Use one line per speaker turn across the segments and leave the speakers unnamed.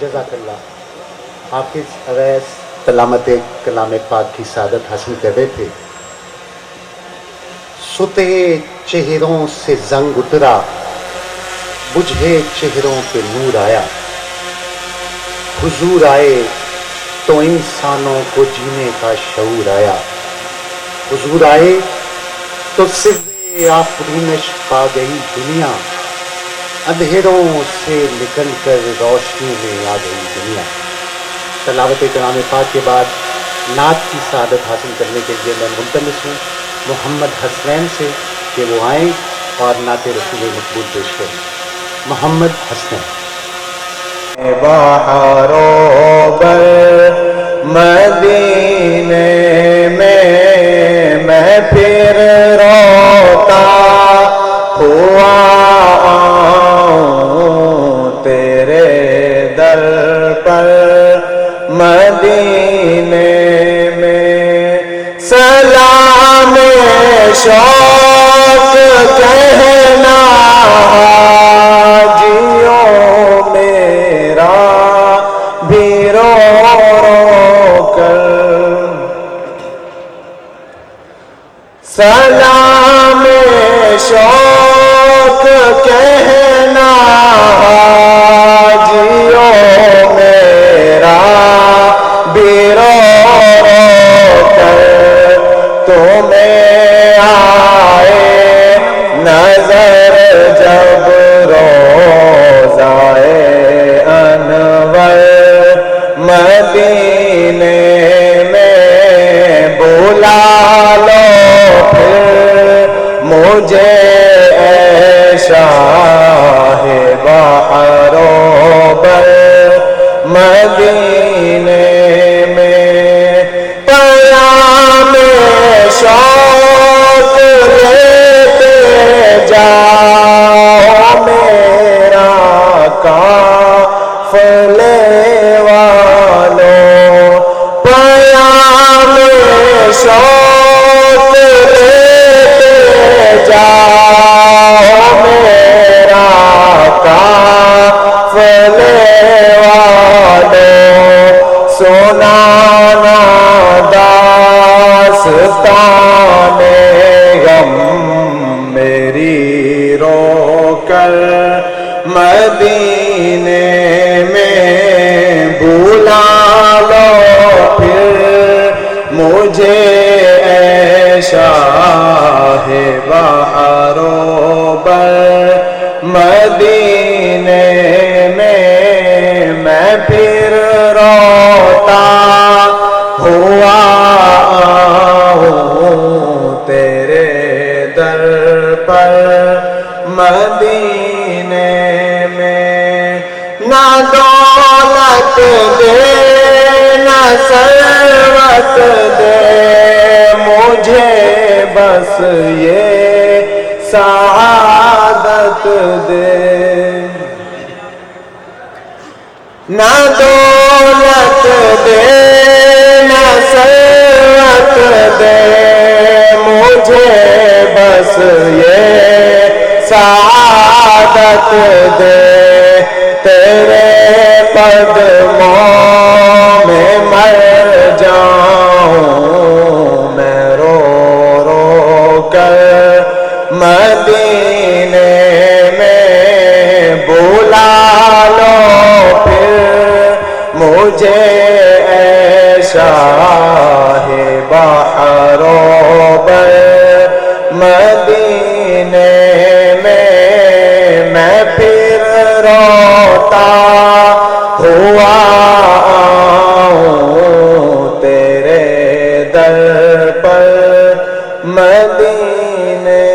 जज़ाकल्लाह। हाफिज अवैस तलामत कलाम पाक की सादत हासिल कर रहे थे। सुते चेहरों से जंग उतरा, बुझे चेहरों पे नूर आया। हुजूर आए तो इंसानों को जीने का शऊर आया। हुजूर आए तो सिर्फ़ आफरीनश पा गई दुनिया। अंधेरों से निकलकर रोशनी में आ गई दुनिया। तलावत कलाम पाक के बाद नात की सादत हासिल करने के लिए मैं मुल्तमिस हूँ मोहम्मद हसनैन से कि वो आएँ और नात रसूल मकबूल पेश करें। मोहम्मद हसनैन।
बहारों पर मदीने में मैं फिर रोता हुआ आऊं तेरे दर पर मदीने में। सलाम शौक कहना जियो मेरा भी रो रो कर। सलाम शौक कहना जियो मेरा भी रो रो कर। तुम्हें आए नजर जब रोज़ाए अनवर मदीने में बुला लो फिर मुझे ऐ शाहे बहारों पर मदीने में। पयाम शौक लेते जाओ मेरा काफ़िले वालों। पयाम शौक लेते जाओ मेरा काफ़िले वालों। सुनाना दास्ताने गम मेरी रोकर मदीने में बुला लो फिर मुझे ऐ शाहे बहारों पर मदीने में। मैं फिर रोता हुआ आऊं तेरे दर पर मदीने में। ना दौलत दे ना सरवत दे मुझे बस ये सआदत दे। ना दौलत दे ना सरवत दे मुझे बस ये सआदत दे। तेरे कदमों में मदीने में बुला लो फिर मुझे ऐशा है बहरो बर मदीने में मैं फिर रोता हुआ आऊं तेरे दर पर मदीने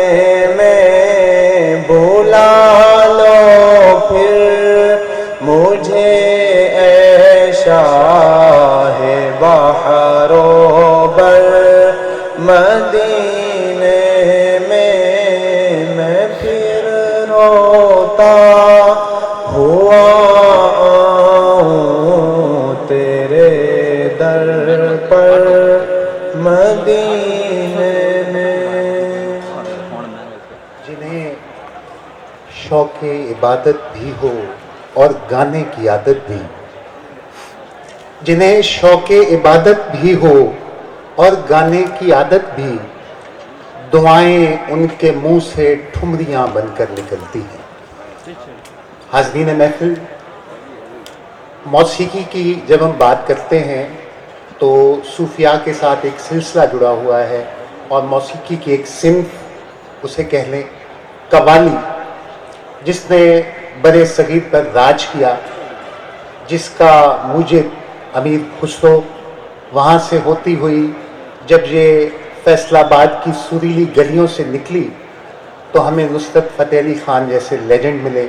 में बुला लो फिर मुझे ऐशा है बहरो बर मदीने में मैं फिर रोता हुआ आऊं तेरे दर पर मदीने में।
जिन्हें शौक़ इबादत भी हो और गाने की आदत भी, जिन्हें शौक़ इबादत भी हो और गाने की आदत भी, दुआएं उनके मुंह से ठुमरियां बनकर निकलती हैं। हाज़रीन महफिल, मौसीकी की जब हम बात करते हैं तो सूफिया के साथ एक सिलसिला जुड़ा हुआ है और मौसीकी की एक सिंफ उसे कह लें कवाली, जिसने बड़े सगीर पर राज किया, जिसका मुझे अमीर खुसरो वहाँ से होती हुई जब ये फैसलाबाद की सुरीली गलियों से निकली तो हमें नुसरत फ़तेह अली ख़ान जैसे लेजेंड मिले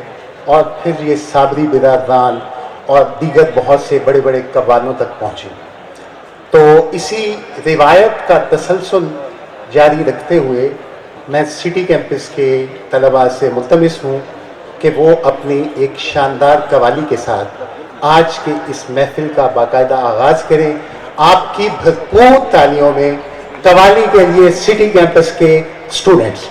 और फिर ये साबरी बिरादरान और दीगर बहुत से बड़े बड़े कव्वालों तक पहुँचे। तो इसी रिवायत का तसलसल जारी रखते हुए मैं सिटी कैंपस के तलबा से मुल्तमिस हूँ कि वो अपनी एक शानदार कवाली के साथ आज के इस महफिल का बाकायदा आगाज़ करें। आपकी भरपूर तालियों में कवाली के लिए सिटी कैंपस के स्टूडेंट्स।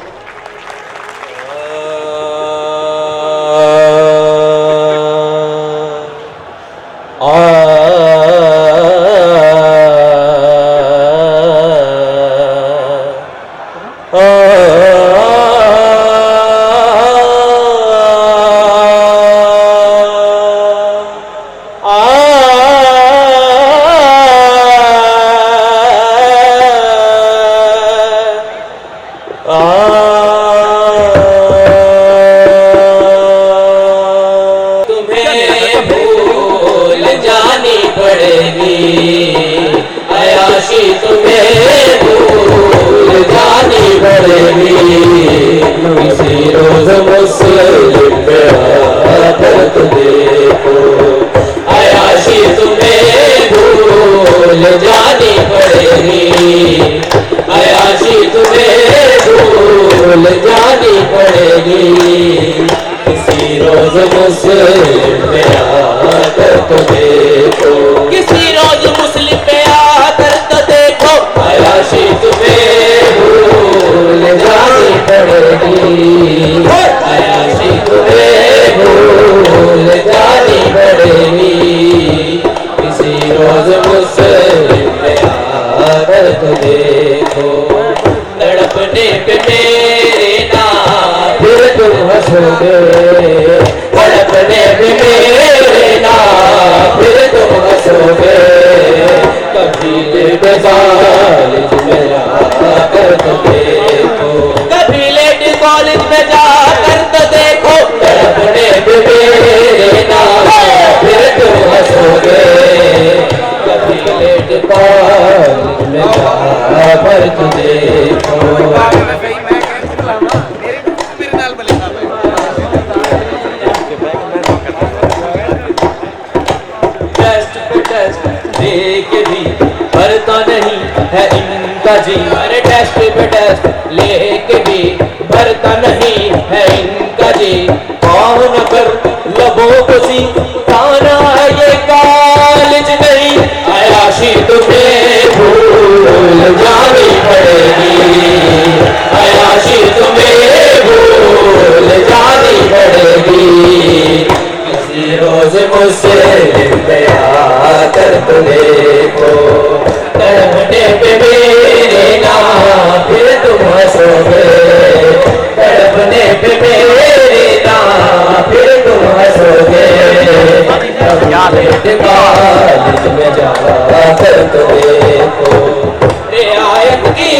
की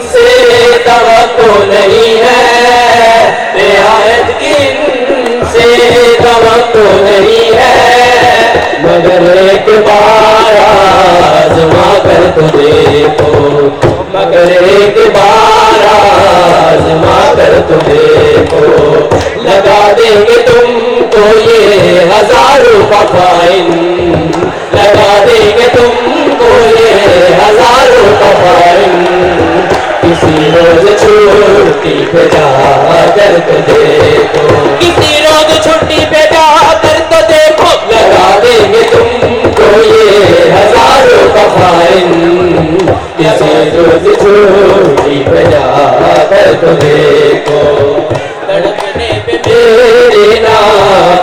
से तवक्को नहीं है, रियायत की से तवक्को नहीं है, मगर एक बार आज़मा कर तो देखो, मगर एक बार आज़मा कर तो देखो, लगा देंगे तुमको ये हजारों का फाइन, लगा देंगे तुमको ये हजारों का फाइन, किसी रोज छुट्टी पे जाकर तो देखो, किसी रोज छुट्टी पे जाकर तो देखो, लगा देंगे तुमको ये हजारों का फाइन, किसी रोज छुट्टी पे जाकर तो देखो, तड़पने पे मेरे ना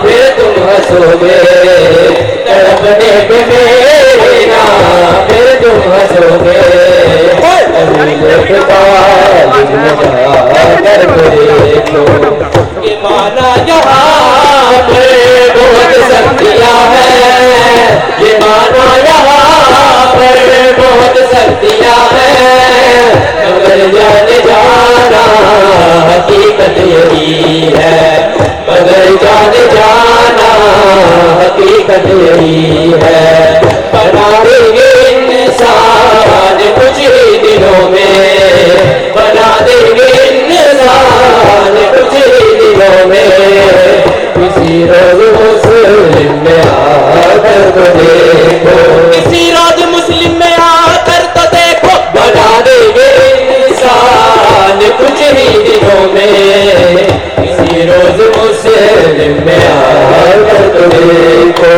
फिर तुम हंसोगे, तड़पने पे मेरे ना फिर तुम हंसोगे, ये माना यहाँ पर बहुत शक्तियाँ हैं, ये माना यहाँ पर बहुत शक्तियाँ हैं, मगर जाने जाना हकीकत यही है, मगर जाने जाना हकीकत यही है, बना देंगे इंसान कुछ ही दिनों में, बना देंगे इंसान कुछ ही दिनों में, किसी रोज मुस्लिम में आकर तो देखो, किसी रोज मुस्लिम में आकर तो देखो, बना देंगे इंसान कुछ ही दिनों में, किसी रोज मुस्लिम में आकर तो देखो,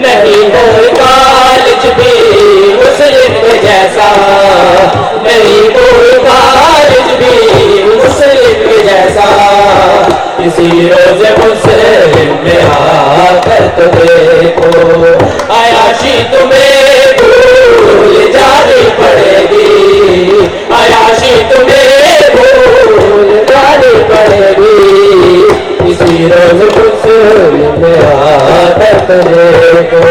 नहीं हो कॉलेज भी मुस्लिम जैसा, नहीं कोई कॉलेज भी मुस्लिम जैसा, किसी रोज मुस्लिम में आकर तो देखो, आयाशी तुम्हें भूल जानी पड़ेगी, आयाशी तुम्हें भूल जानी पड़ेगी, किसी रोज मुस्लिम में आकर तो देखो,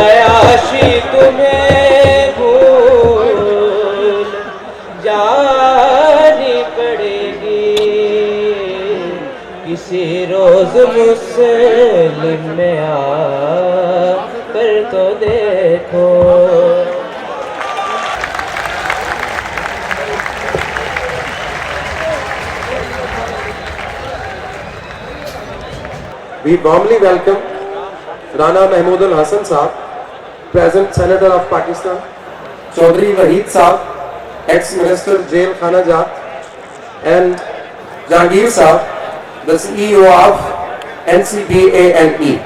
आयाशी तुम्हें भूल जानी पड़ेगी, किसी रोज मुस्लिम में आकर तो देखो।
We warmly welcome Rana Mahmood Al Hasan Saab, present Senator of Pakistan, Chaudhry Waheed Saab, ex-Minister Jail Khana Jat, and Jahangir Saab, the CEO of NCBANE.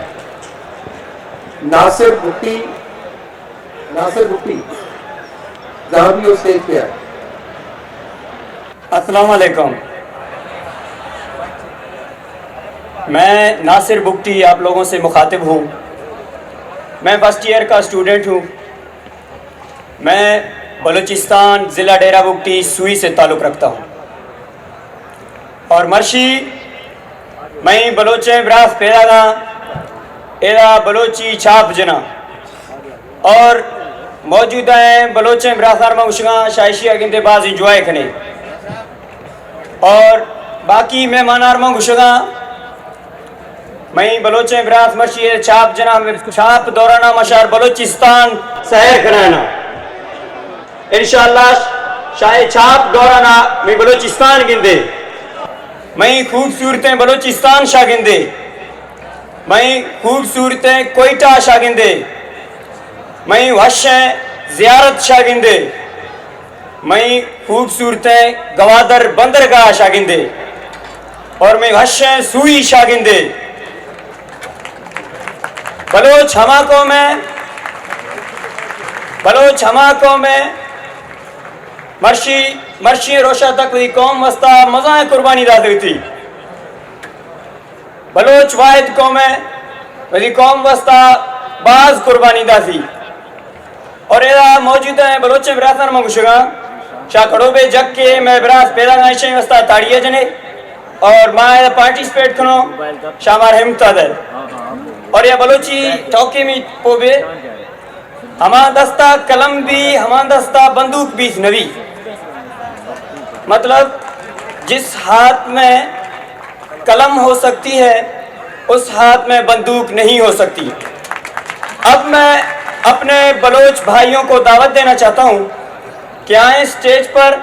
Nasir Bhatti, जहाँ भी वो स्टेज पे आए।
अस्सलाम वालेकुम। मैं नासिर बुक्टी आप लोगों से मुखातिब हूँ। मैं फर्स्ट ईयर का स्टूडेंट हूँ। मैं बलूचिस्तान ज़िला डेरा बुक्टी सुई से ताल्लुक़ रखता हूँ और मर्शी मैं बलोचे ब्रास पैदा एरा बलोची छाप जना और मौजूदा हैं बलोचे ब्रासार में उशगा शायशी अगिंदे बाज इंजॉय करने और बाकी मेहमानार में उशगा मैं बलोचे ब्रास मर्शी छाप जना छाप दौराना मशार बलोचिस्तान सैर कराना इंशाअल्लाह शायद छाप दौराना मैं बलोचिस्तान गिंदे मैं खूबसूरतें बलोचिस्तान शागिंदे मैं खूबसूरतें कोयटा शागिंदे मैं वशें ज़ियारत शागिंदे मैं खूबसूरतें गवादर बंदरगाह शागिंदे और मैं वशें सुई शागिंदे बलोच हमाकों में मर्शी रोशा तक हुई कौम वस्ता मज़ा कुर्बानी दादी थी बलोच वाहिद कौम है वही कौम वस्ता बाज कुर्बानी दादी और एरा मौजूद है बलोच विरासत में गुशगा शाह खड़ोबे जग के मैं विरास पैदा गाइशे वस्ता ताड़िए जने और मैं पार्टिसिपेट करो शामार हिम्मत दे और यह बलोची टॉकी में पोबे हमारा दस्ता कलम भी, हमारा दस्ता बंदूक भी नवी। मतलब जिस हाथ में कलम हो सकती है उस हाथ में बंदूक नहीं हो सकती। अब मैं अपने बलोच भाइयों को दावत देना चाहता हूं कि आए स्टेज पर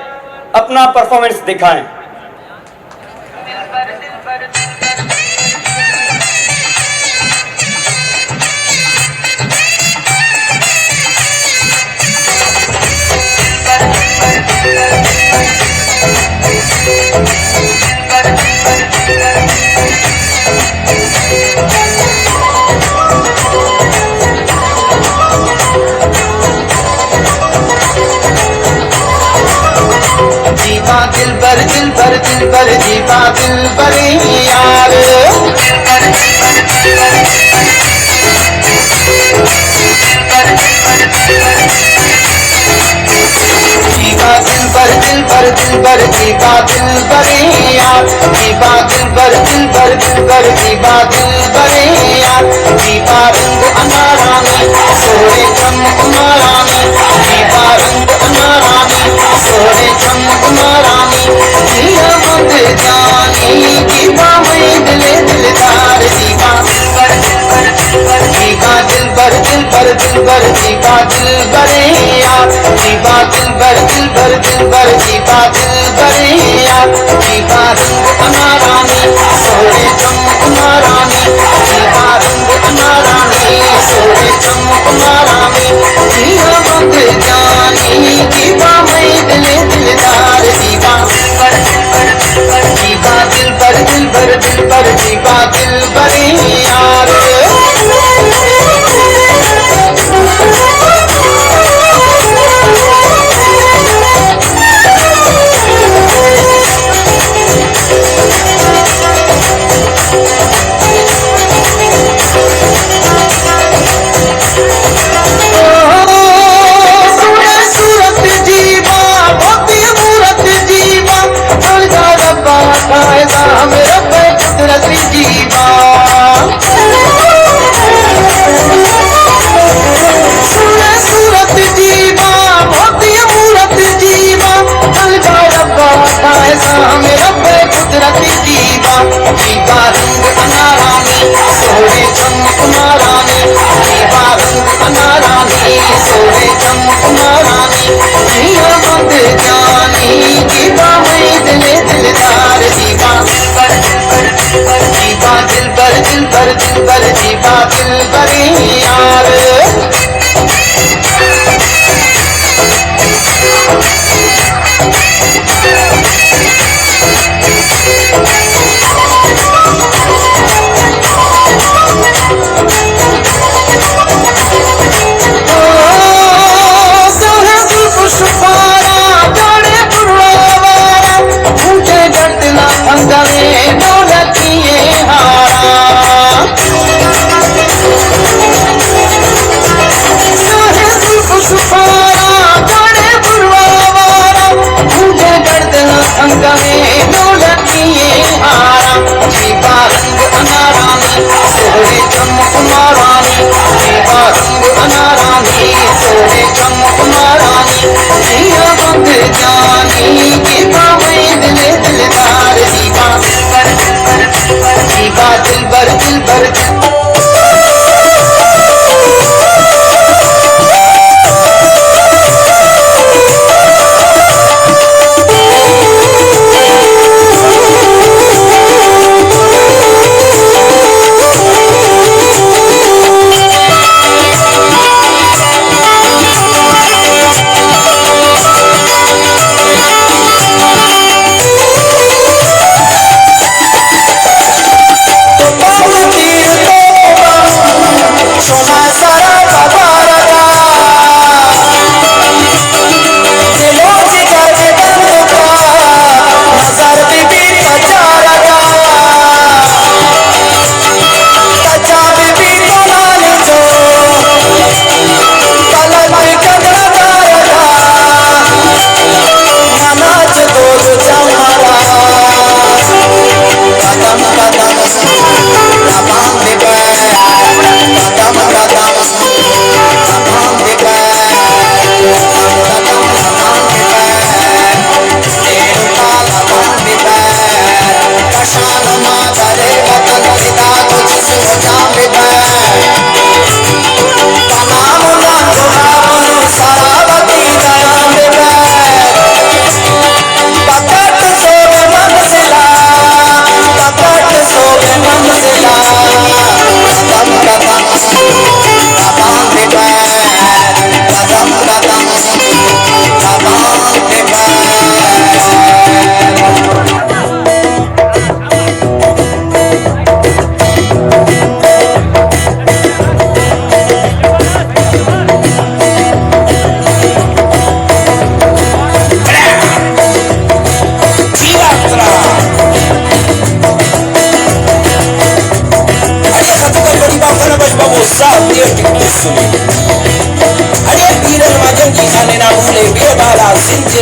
अपना परफॉर्मेंस दिखाएं।
जीवा दिल भर दिल भर दिल भर जीवा दिल भर यार। जीवा दिल भर दिल भर दिल भर जीवा दिल भर यार। जीवा दिल भर दिल भर दिल भर जीवा दिल भर यार। जीवा रंग अनारानी सोरे चमक मारानी। जीवा रंग अनारानी सोरे चमक मारानी। जिया मत जानी जीवा मैं दिले दिलदार। जीवा जीवा दिल भर दिल भर दिल भर जीवा दिल भर यार। जीवा दिल भर दिल भर दिल भर जीवा दिल भर यार। जीवा रंग अनारानी सोरे चमक मारानी। जीवा रंग अनारानी सोरे चमक मारानी। जिया मत जानी जीवा मैं दिले दिलदार। जीवा जीवा दिल भर दिल भर दिल भर जीवा दिल भर यार। जीवा रंग अनारानी सोरे चमक मारानी। जीवा रंग अनारानी सोरे चमक मारानी। जिया मत जानी जीवा मैं दिले दिलदार। जीवा जीवा दिल भर दिल भर दिल भर जीवा दिल भर यार। दौलत हारा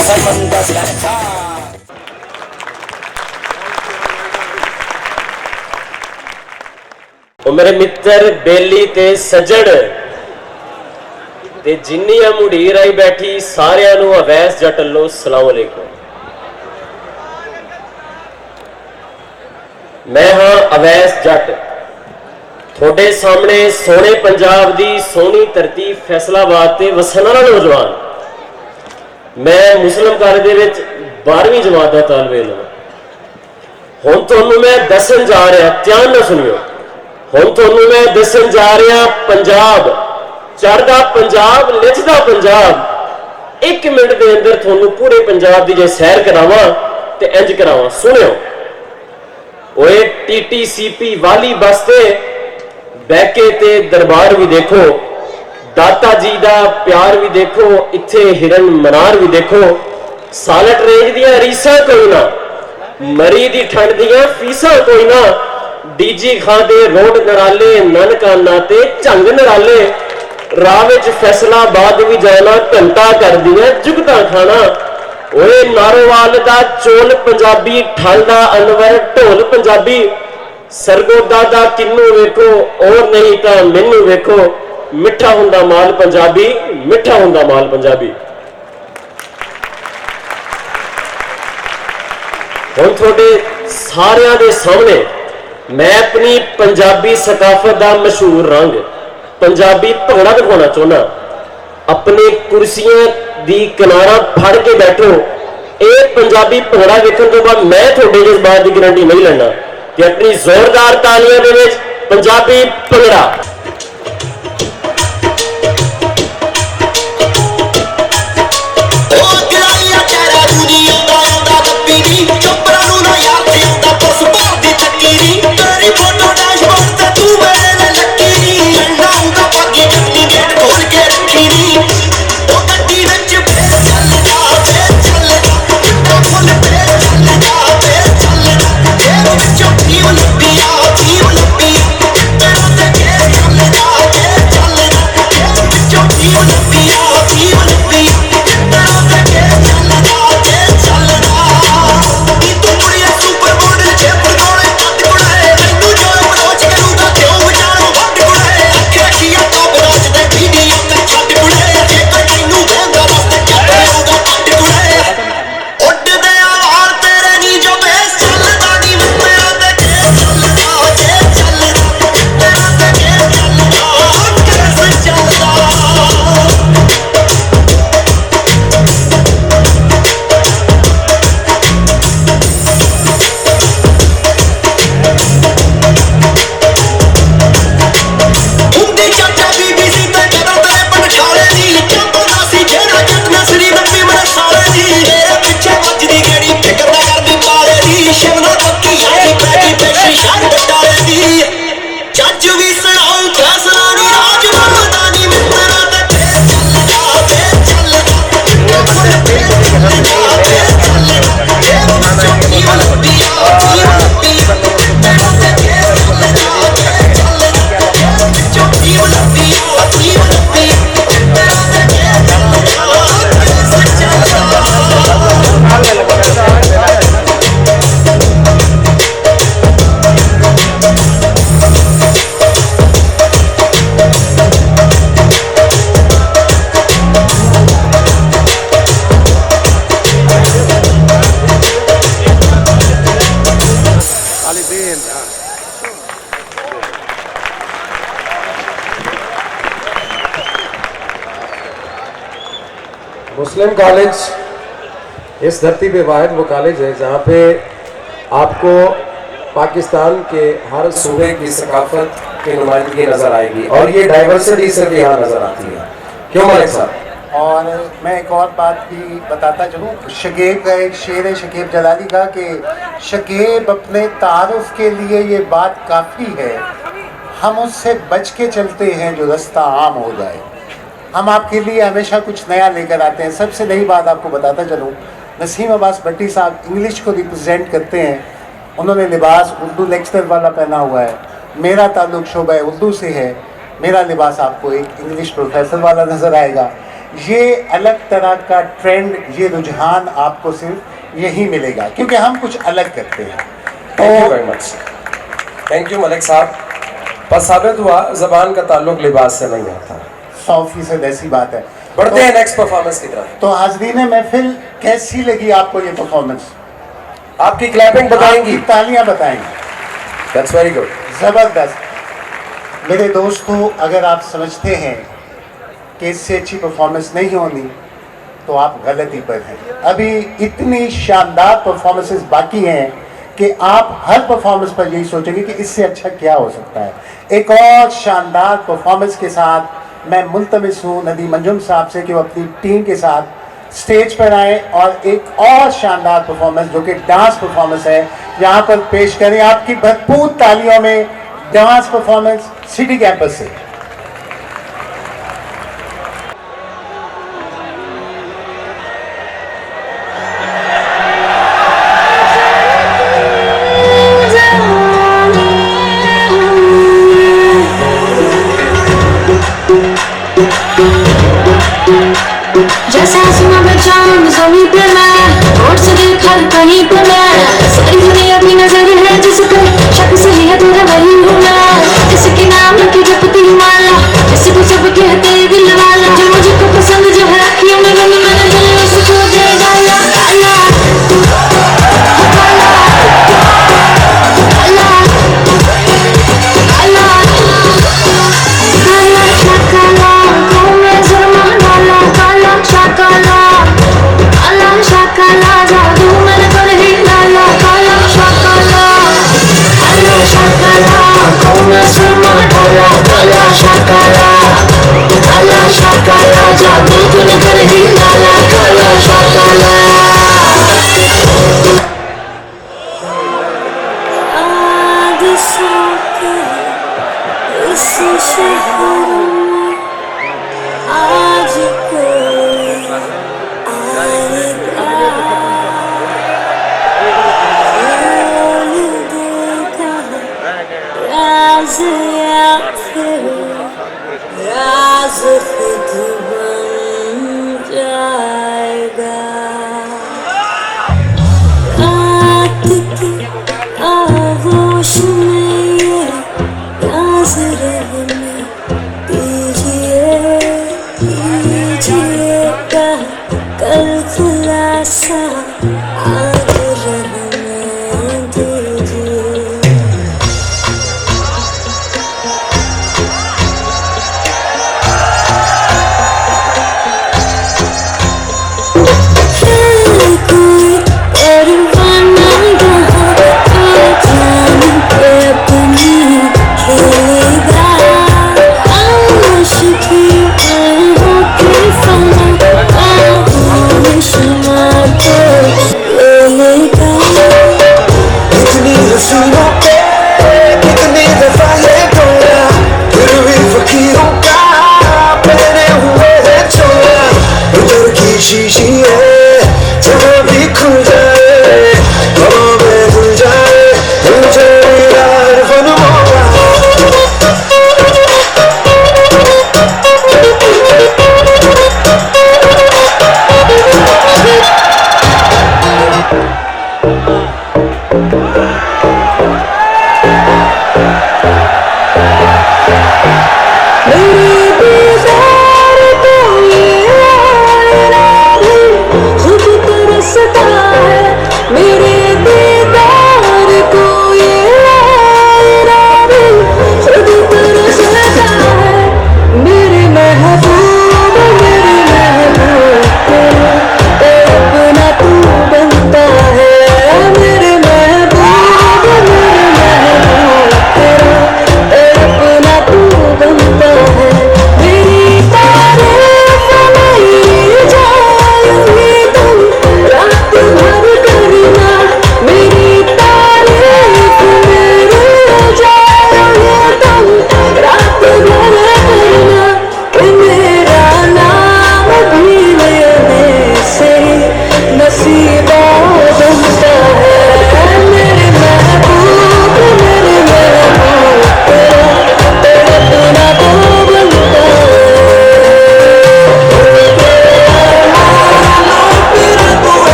समंदर ऐसा।
ਉਹ ਮੇਰੇ ਮਿੱਤਰ ਬੇਲੀ ਤੇ ਸੱਜਣ ਤੇ ਜਿੰਨੀਆਂ ਮੁੰਡੀਰ ਆਈ ਬੈਠੀ ਸਾਰਿਆਂ ਨੂੰ ਅਵੈਸ ਜੱਟ ਵੱਲੋਂ ਸਲਾਮ ਅਲੈਕੁਮ। ਮੈਂ ਹਾਂ ਅਵੈਸ ਜੱਟ, ਤੁਹਾਡੇ ਸਾਹਮਣੇ ਸੋਹਣੇ ਪੰਜਾਬ ਦੀ ਸੋਹਣੀ ਧਰਤੀ ਫੈਸਲਾਬਾਦ ਤੇ ਵਸਣ ਵਾਲਾ ਨੌਜਵਾਨ। ਮੈਂ ਮੁਸਲਿਮ ਕਾਲਜ ਦੇ ਵਿੱਚ 12ਵੀਂ ਜਮਾਤ ਦਾ ਤਾਲਿਬ ਇਲਮ। ਹੁਣ ਤੁਹਾਨੂੰ ਮੈਂ ਦੱਸਣ ਜਾ ਰਿਹਾ, ਧਿਆਨ ਨਾਲ ਸੁਣਿਓ, ਹੁਣ ਤੁਹਾਨੂੰ ਮੈਂ ਦੱਸਣ ਜਾ ਰਿਹਾ ਪੰਜਾਬ, ਚੜ੍ਹਦਾ ਪੰਜਾਬ, ਲਿਖਦਾ ਪੰਜਾਬ। 1 ਮਿੰਟ ਦੇ ਅੰਦਰ ਤੁਹਾਨੂੰ ਪੂਰੇ ਪੰਜਾਬ ਦੀ ਜੇ ਸੈਰ ਕਰਾਵਾਂ ਤੇ ਇੰਜ ਕਰਾਵਾਂ, ਸੁਣਿਓ। ਓਏ TTCP ਵਾਲੀ ਬੱਸ ਤੇ ਬਹਿ ਕੇ ਤੇ ਦਰਬਾਰ ਵੀ ਦੇਖੋ, ਦਾਤਾ ਜੀ ਦਾ ਪਿਆਰ ਵੀ ਦੇਖੋ, ਇੱਥੇ ਹਿਰਨ ਮਨਾਰ ਵੀ ਦੇਖੋ। ਸਾਲਟ ਰੇਂਜ ਦੀਆਂ ਰੀਸਾਂ ਕੋਈ ਨਾ, ਮਰੀ ਦੀ ਠੰਡ ਦੀਆਂ ਫੀਸਾਂ ਕੋਈ ਨਾ। ਡੀਜੀ ਖਾਂ ਦੇ ਰੋਡ ਨਰਾਲੇ, ਨਨਕਾਨਾ ਤੇ ਝੰਗ ਨਰਾਲੇ। ਰਾਹ ਵਿੱਚ ਫੈਸਲਾਬਾਦ ਵੀ ਜਾਣਾ, ਘੰਟਾ ਕਰਦੀਆਂ ਜੁਗਤਾਂ ਖਾਣਾ। ਓਏ ਨਾਰੋਵਾਲ ਦਾ ਚੋਲ ਪੰਜਾਬੀ, ਠੱਲ ਦਾ ਅਨਵਰ ਢੋਲ ਪੰਜਾਬੀ। ਸਰਗੋਦਾ ਦਾ ਕਿੰਨੂ ਵੇਖੋ, ਔਰ ਨਹੀਂ ਤਾਂ ਮੈਨੂੰ ਵੇਖੋ। ਮਿੱਠਾ ਹੁੰਦਾ ਮਾਲ ਪੰਜਾਬੀ, ਮਿੱਠਾ ਹੁੰਦਾ ਮਾਲ ਪੰਜਾਬੀ। ਹੁਣ ਤੁਹਾਡੇ ਸਾਰਿਆਂ ਦੇ ਸਾਹਮਣੇ मैं अपनी पंजाबी सकाफत का मशहूर रंग पंजाबी भंगड़ा दिखाना चाहना। अपने कुर्सियां दी किनारा फड़ के बैठो। ये पंजाबी भंगड़ा देखने तो बाद मैं थोड़े इस बात की गारंटी नहीं लेना कि अपनी जोरदार तालियों के विच पंजाबी भंगड़ा।
मुस्लिम कॉलेज इस धरती पे वाहिद वो कॉलेज है जहाँ पे आपको पाकिस्तान के हर सूबे की सकाफत की नुमाइंदगी नज़र आएगी और ये डाइवर्सिटी सिर्फ यहाँ नज़र आती है। क्यों मलिक साहब?
और मैं एक और बात भी बताता चलूँ, शकीब का एक शेर है शकीब जलाली का कि शकीब अपने तारुफ के लिए ये बात काफ़ी है, हम उससे बच के चलते हैं जो रास्ता आम हो जाए। हम आपके लिए हमेशा कुछ नया लेकर आते हैं। सबसे नई बात आपको बताता चलूँ, नसीम अब्बास भट्टी साहब इंग्लिश को रिप्रेजेंट करते हैं। उन्होंने लिबास उर्दू लेक्चर वाला पहना हुआ है। मेरा ताल्लुक़ शोबा उर्दू से है, मेरा लिबास आपको एक इंग्लिश प्रोफेसर वाला नज़र आएगा। ये अलग तरह का ट्रेंड, ये रुझान आपको सिर्फ यही मिलेगा क्योंकि हम कुछ अलग करते हैं।
Thank you very much. Thank you Malik साहब। पर साबित हुआ जबान का ताल्लुक लिबास से नहीं आता।
100% ऐसी बात है।
बढ़ते हैं नेक्स्ट परफॉर्मेंस की तरफ।
तो हाज़रीन महफिल, कैसी लगी आपको ये परफॉर्मेंस?
आपकी क्लैपिंग बताएंगी,
आपकी तालियां बताएंगी।
That's very good.
ज़बरदस्त। मेरे दोस्तों, अगर आप समझते हैं कि इससे अच्छी परफॉर्मेंस नहीं होनी तो आप गलती पर हैं। अभी इतनी शानदार परफॉर्मेंसेस बाकी हैं कि आप हर परफॉर्मेंस पर यही सोचेंगे कि इससे अच्छा क्या हो सकता है। एक और शानदार परफॉर्मेंस के साथ मैं मुल्तमिस हूँ नदी मंजुम साहब से कि वो अपनी टीम के साथ स्टेज पर आए और एक और शानदार परफॉर्मेंस जो कि डांस परफॉर्मेंस है यहाँ पर पेश करें। आपकी भरपूर तालियों में डांस परफॉर्मेंस सिटी कैंपस से।
जैसे आसमां पे चांद ज़मीं पे मैं, होठ से देखा कहीं पे मैं, सारी दुनिया की नजर है जिस पे, शक से ही है तेरा वही हूँ मैं। किसी के नाम की जपती माला, किसी को सब कहते दिल वाला, जो मुझको पसंद जो है अखियों में रंग मैंने दिल में उसको दे डाला। काला काला काला काला काला शाकाला कौमे ज़रमा डाला। काला शाकाला काला शाकाला जादू मैंने कर ही डाला। काला शाकाला कौमे ज़रमा डाला। काला शाकाला जादू तूने कर ही डाला। काला शाकाला आग सोके इस शहर में आज कोई आएगा, खोल देगा राज या फिर राज खुद बन जाएगा। रात की आगोश में ये राज रहने दीजिए, कीजिएगा कल खुलासा आज रहने दीजिए। कोई परवाना यहाँ कोई जान पे अपनी खेलेगा। आशिकी आहों की फना आहों में शमा को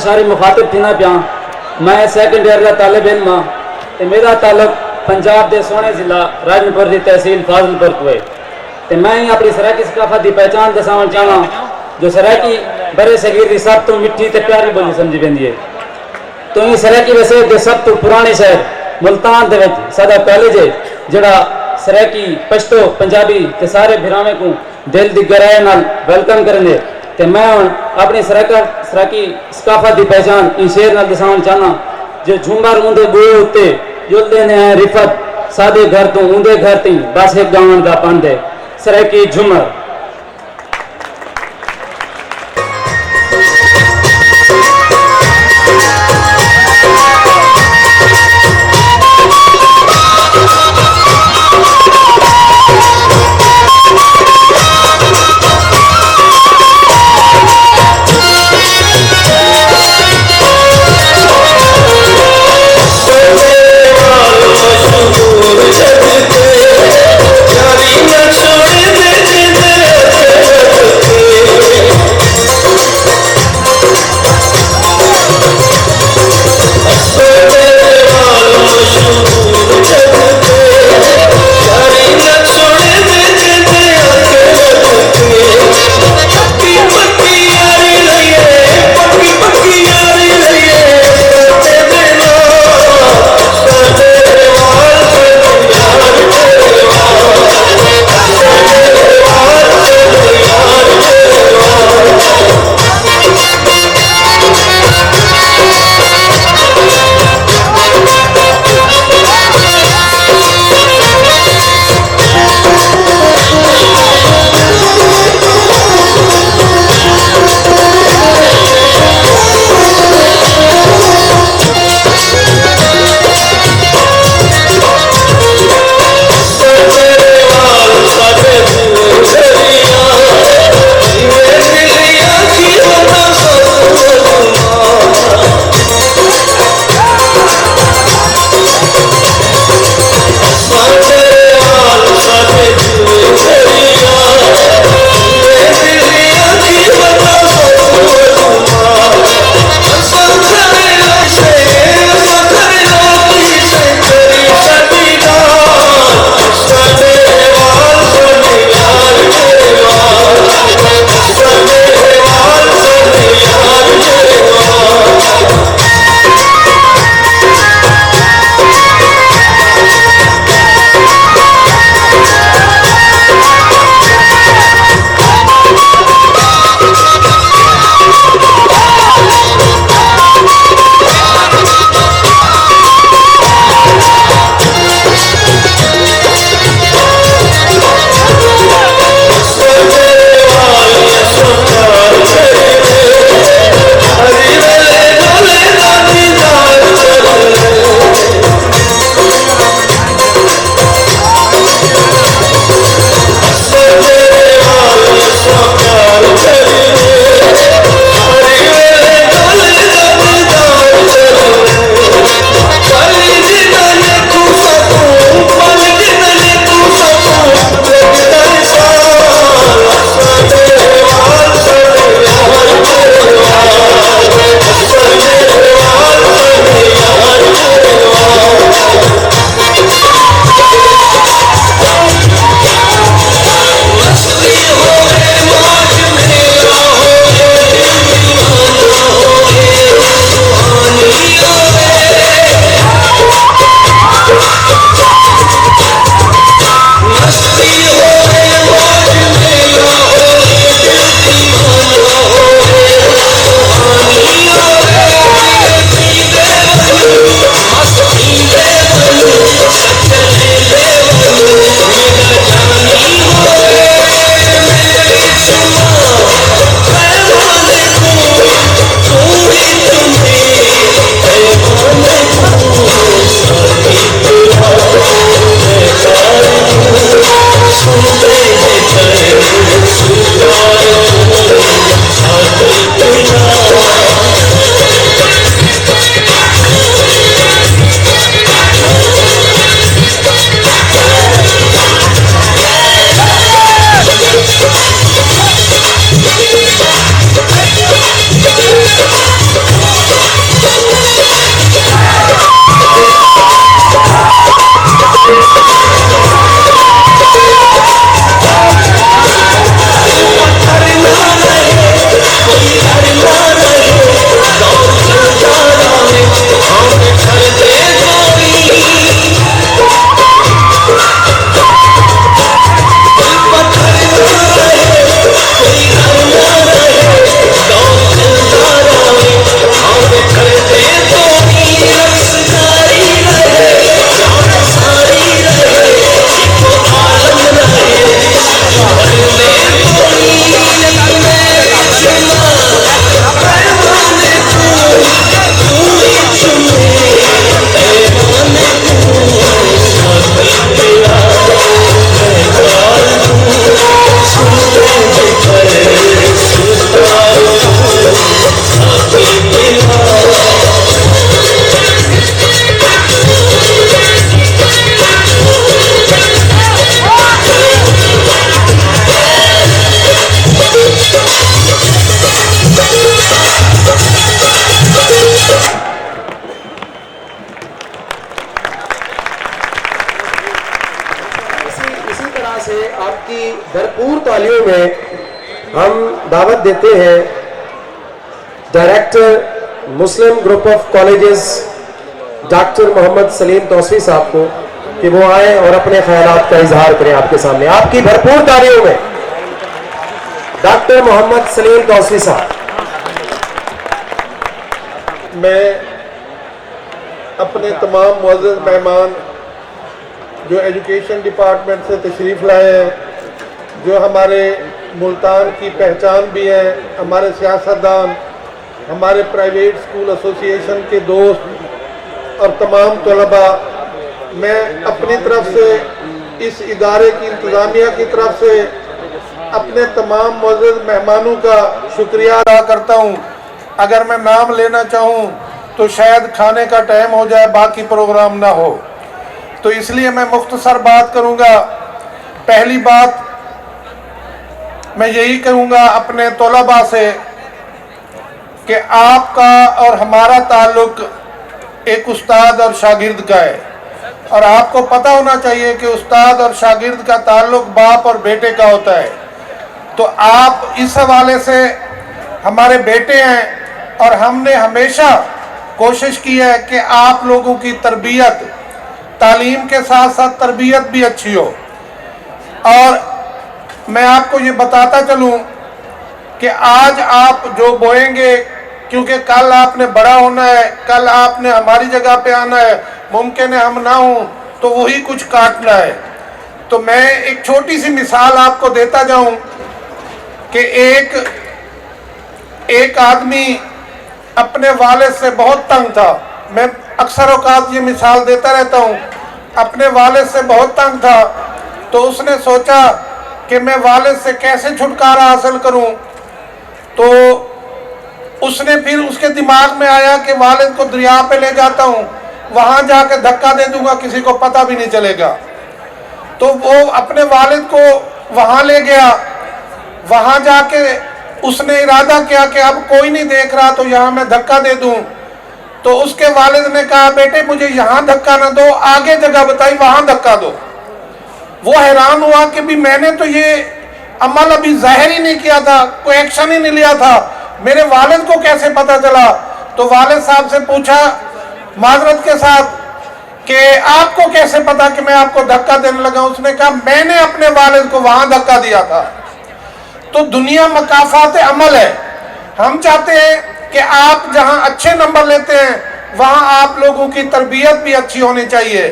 सारी मुखातिब थी ना पिया। मैं सैकेंड ईयर का तालिब इल्म हाँ ते मेरा ताल्लुक पंजाब के सोहने जिला राजनपुर की तहसील फाजिलपुर को है। ते मैं ही अपनी सराकी सकाफत की पहचान दसावन चाहना जो सराकी बड़े सगीर की सब तो मिठी ते प्यारी बोली समझी पैंदी है। तो ये सराकी वैसे जो सब तो पुराने शहर मुल्तान दे विच सदा पहले जे जड़ा सराकी पश्तो पंजाबी ते सारे भिरावे को दिल की गहराई नाल वेलकम करने ते मैं हुण अपनी सराकी सकाफत की पहचान इन शेर नाल दसावन चाहना जो झूमर ऊंदे बूहे उत्ते जुलदे ने हैं रिफत सादे घर तो ऊंदे घर ती बस एक गावन दा पंदे सराकी झूमर।
छोड़ दे जिंदगी
तरह से आपकी भरपूर तालियों में हम दावत देते हैं director Muslim group of colleges doctor Mohammad Salim Tausifi sahab को कि वो आए और अपने ख्यालात का इजहार करें आपके सामने। आपकी भरपूर तालियों में डॉक्टर मोहम्मद सलीम तौसीफी साहब।
मैं अपने तमाम मुअज़्ज़ज़ मेहमान जो एजुकेशन डिपार्टमेंट से तशरीफ़ लाए हैं, जो हमारे मुल्तान की पहचान भी हैं, हमारे सियासतदान, हमारे प्राइवेट स्कूल एसोसिएशन के दोस्त और तमाम तलबा, मैं अपनी तरफ से इस इदारे की इंतज़ामिया की तरफ से अपने तमाम मुअज़्ज़ज़ मेहमानों का शुक्रिया अदा करता हूँ। अगर मैं नाम लेना चाहूँ तो शायद खाने का टाइम हो जाए, बाकी प्रोग्राम ना हो, तो इसलिए मैं मुख्तसर बात करूँगा। पहली बात मैं यही कहूँगा अपने तलबा से कि आपका और हमारा ताल्लुक़ एक उस्ताद और शागिर्द का है, और आपको पता होना चाहिए कि उस्ताद और शागिर्द का ताल्लुक़ बाप और बेटे का होता है। तो आप इस हवाले से हमारे बेटे हैं और हमने हमेशा कोशिश की है कि आप लोगों की तरबियत, तालीम के साथ साथ तरबियत भी अच्छी हो। और मैं आपको ये बताता चलूँ कि आज आप जो बोएंगे, क्योंकि कल आपने बड़ा होना है, कल आपने हमारी जगह पे आना है, मुमकिन है हम ना हों तो वही कुछ काटना है। तो मैं एक छोटी सी मिसाल आपको देता जाऊं कि एक आदमी अपने वालिद से बहुत तंग था। मैं अक्सर औकात ये मिसाल देता रहता हूँ। अपने वालिद से बहुत तंग था, तो उसने सोचा कि मैं वालिद से कैसे छुटकारा हासिल करूँ। तो उसने फिर उसके दिमाग में आया कि वालिद को दरिया पे ले जाता हूँ, वहाँ जाके धक्का दे दूंगा, किसी को पता भी नहीं चलेगा। तो वो अपने वालिद को वहाँ ले गया। वहाँ जाके उसने इरादा किया कि अब कोई नहीं देख रहा तो यहाँ मैं धक्का दे दूँ। तो उसके वालिद ने कहा, बेटे मुझे यहाँ धक्का ना दो, आगे जगह बताई वहाँ धक्का दो। वो हैरान हुआ कि भी मैंने तो ये अमल अभी जाहिर ही नहीं किया था, कोई एक्शन ही नहीं लिया था, मेरे वालिद को कैसे पता चला। तो वालिद साहब से पूछा माजरत के साथ कि आपको कैसे पता कि मैं आपको धक्का देने लगा। उसने कहा मैंने अपने वालिद को वहाँ धक्का दिया था। तो दुनिया मकाफात अमल है। हम चाहते हैं कि आप जहाँ अच्छे नंबर लेते हैं वहाँ आप लोगों की तरबियत भी अच्छी होनी चाहिए।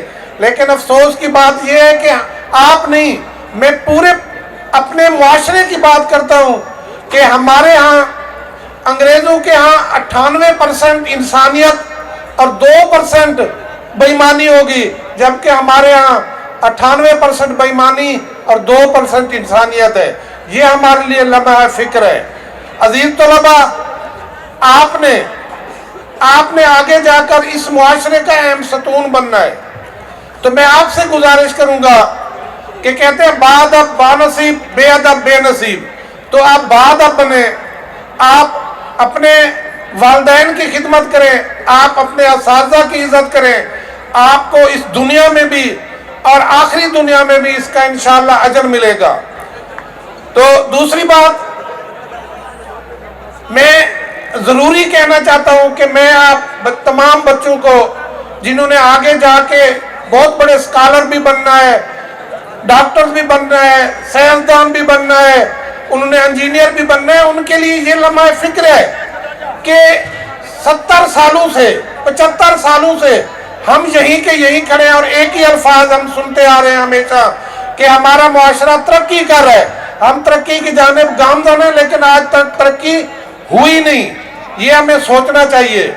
लेकिन अफसोस की बात यह है कि आप नहीं, मैं पूरे अपने मुआशरे की बात करता हूँ कि हमारे यहाँ अंग्रेज़ों के यहाँ 98% इंसानियत और 2% बेईमानी होगी, जबकि हमारे यहाँ 98% बेईमानी और 2% इंसानियत है। ये हमारे लिए लम्हा फिक्र है। अजीज तलबा, आपने आगे जाकर इस मुआशरे का अहम सतून बनना है। तो मैं आपसे गुजारिश करूंगा कि कहते हैं बाअदब बानसीब, बेअदब बेनसीब। तो आप बाअदब बने, आप अपने वालिदैन की खिदमत करें, आप अपने असातिज़ा की इज्जत करें। आपको इस दुनिया में भी और आखिरी दुनिया में भी इसका इंशाअल्लाह अजर मिलेगा। तो दूसरी बात मैं ज़रूरी कहना चाहता हूं कि मैं आप तमाम बच्चों को जिन्होंने आगे जाके बहुत बड़े स्कॉलर भी बनना है, डॉक्टर भी बनना है, साइंसदान भी बनना है, उन्होंने इंजीनियर भी बनना है, उनके लिए ये लम्हा फिक्र है कि 70 सालों से 75 सालों से हम यहीं के यहीं खड़े हैं और एक ही अल्फाज हम सुनते आ रहे हैं हमेशा कि हमारा मुआशरा तरक्की कर रहा है, हम तरक्की की जानिब गामज़न है, लेकिन आज तक तरक्की हुई नहीं। ये हमें सोचना चाहिए।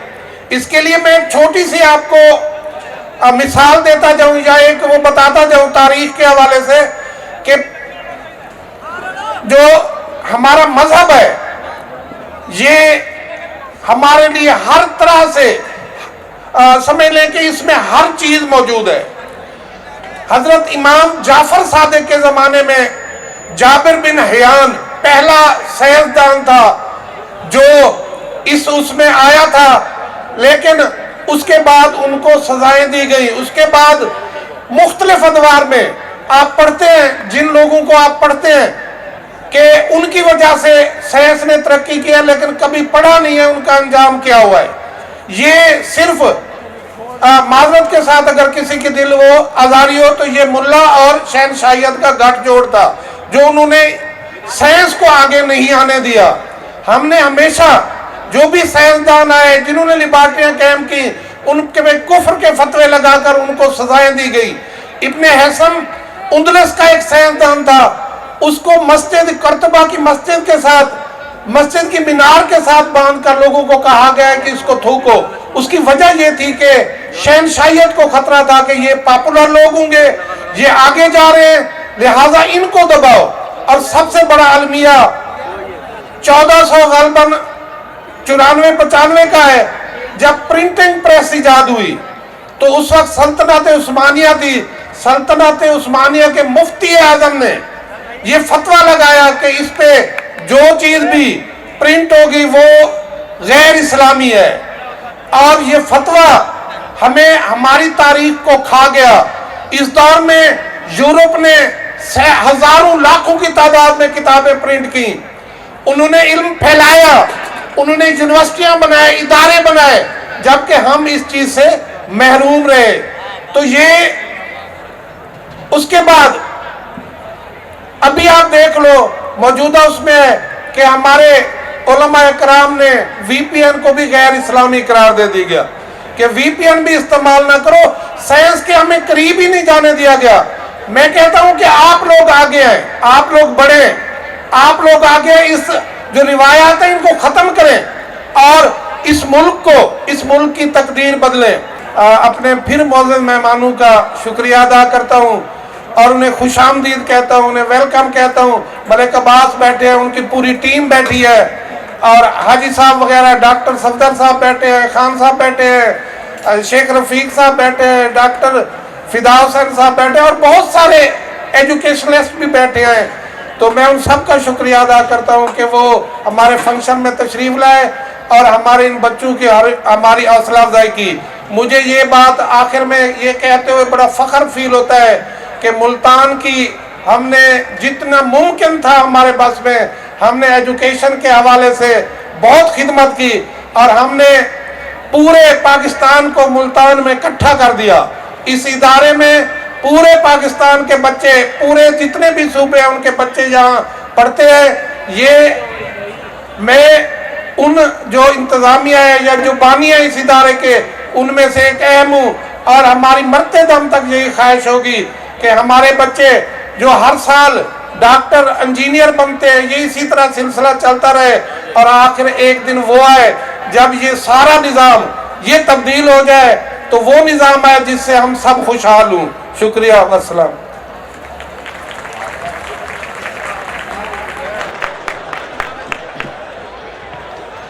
इसके लिए मैं एक छोटी सी आपको मिसाल देता जाऊं या एक वो बताता जाऊं तारीख के हवाले से कि जो हमारा मजहब है ये हमारे लिए हर तरह से समझ लें कि इसमें हर चीज मौजूद है। हजरत इमाम जाफर सादिक के जमाने में जाबिर बिन हयान पहला सैयददान था जो इस उसमें आया था, लेकिन उसके बाद उनको सजाएं दी गई। उसके बाद मुख्तलिफ अदवार में आप पढ़ते हैं, जिन लोगों को आप पढ़ते हैं कि उनकी वजह से साइंस ने तरक्की किया, लेकिन कभी पढ़ा नहीं है उनका अंजाम क्या हुआ है। ये सिर्फ माजरत के साथ अगर किसी के दिल वो आजारी हो तो ये मुल्ला और शहनशाहियत का गठजोड़ था, जो उन्होंने साइंस को आगे नहीं आने दिया। हमने हमेशा जो भी साइंसदान आए, जिन्होंने लिबार्टियां कायम की, उनके में कुफ्र के फतवे लगाकर उनको सजाएं दी गई। इब्ने हैसम उंदलस का एक साइंसदान था, उसको मस्जिद कर्तबा की मस्जिद के साथ, मस्जिद की मीनार के साथ बांधकर लोगों को कहा गया कि इसको थूको। उसकी वजह यह थी कि शहनशाहियत को खतरा था कि ये पॉपुलर लोग होंगे, ये आगे जा रहे हैं, लिहाजा इनको दबाओ। और सबसे बड़ा अलमिया 1400 गलबन 94-95 का है, जब प्रिंटिंग प्रेस इजाद हुई तो उस वक्त सल्तनत उस्मानिया थी। सल्तनत उस्मानिया के मुफ्ती आजम ने ये फतवा लगाया कि इस पे जो चीज भी प्रिंट होगी वो गैर इस्लामी है। और ये फतवा हमें हमारी तारीख को खा गया। इस दौर में यूरोप ने हजारों लाखों की तादाद में किताबें प्रिंट की, उन्होंने इल्म फैलाया, उन्होंने यूनिवर्सिटियां बनाए, इदारे बनाए, जबकि हम इस चीज से महरूम रहे। तो ये उसके बाद अभी आप देख लो मौजूदा उसमें है कि हमारे उलमा इकराम ने VPN को भी गैर इस्लामी करार दे दी गया कि VPN भी इस्तेमाल ना करो। साइंस के हमें करीब ही नहीं जाने दिया गया। मैं कहता हूं कि आप लोग आगे हैं, आप लोग बढ़े, आप लोग आगे इस जो रिवायात है इनको खत्म करें और इस मुल्क की तकदीर बदलें। अपने फिर मौजूद मेहमानों का शुक्रिया अदा करता हूं और उन्हें खुशामदीद कहता हूं, उन्हें वेलकम कहता हूं। मलिक अब्बास बैठे हैं, उनकी पूरी टीम बैठी है, और हाजी साहब वगैरह, डॉक्टर सफदर साहब बैठे हैं, खान साहब बैठे हैं, शेख रफीक साहब बैठे हैं, डॉक्टर फिदा हुसैन साहब बैठे हैं, और बहुत सारे एजुकेशनलिस्ट भी बैठे हैं। तो मैं उन सब का शुक्रिया अदा करता हूं कि वो हमारे फंक्शन में तशरीफ लाए और हमारे इन बच्चों की हमारी हौसला अफजाई की। मुझे ये बात आखिर में ये कहते हुए बड़ा फख्र फील होता है कि मुल्तान की हमने जितना मुमकिन था हमारे बस में, हमने एजुकेशन के हवाले से बहुत खिदमत की और हमने पूरे पाकिस्तान को मुल्तान में इकट्ठा कर दिया। इस इदारे में पूरे पाकिस्तान के बच्चे, पूरे जितने भी सूबे हैं उनके बच्चे यहाँ पढ़ते हैं। ये मैं उन जो इंतजामिया है या जो बानी है इस इदारे के, उनमें से एक अहम हूँ और हमारी मरते दम तक यही ख्वाहिश होगी कि हमारे बच्चे जो हर साल डॉक्टर इंजीनियर बनते हैं, ये इसी तरह सिलसिला चलता रहे और आखिर एक दिन वो आए जब ये सारा निज़ाम ये तब्दील हो जाए, तो वो निज़ाम है जिससे हम सब खुशहाल हों। शुक्रिया, वस्सलाम।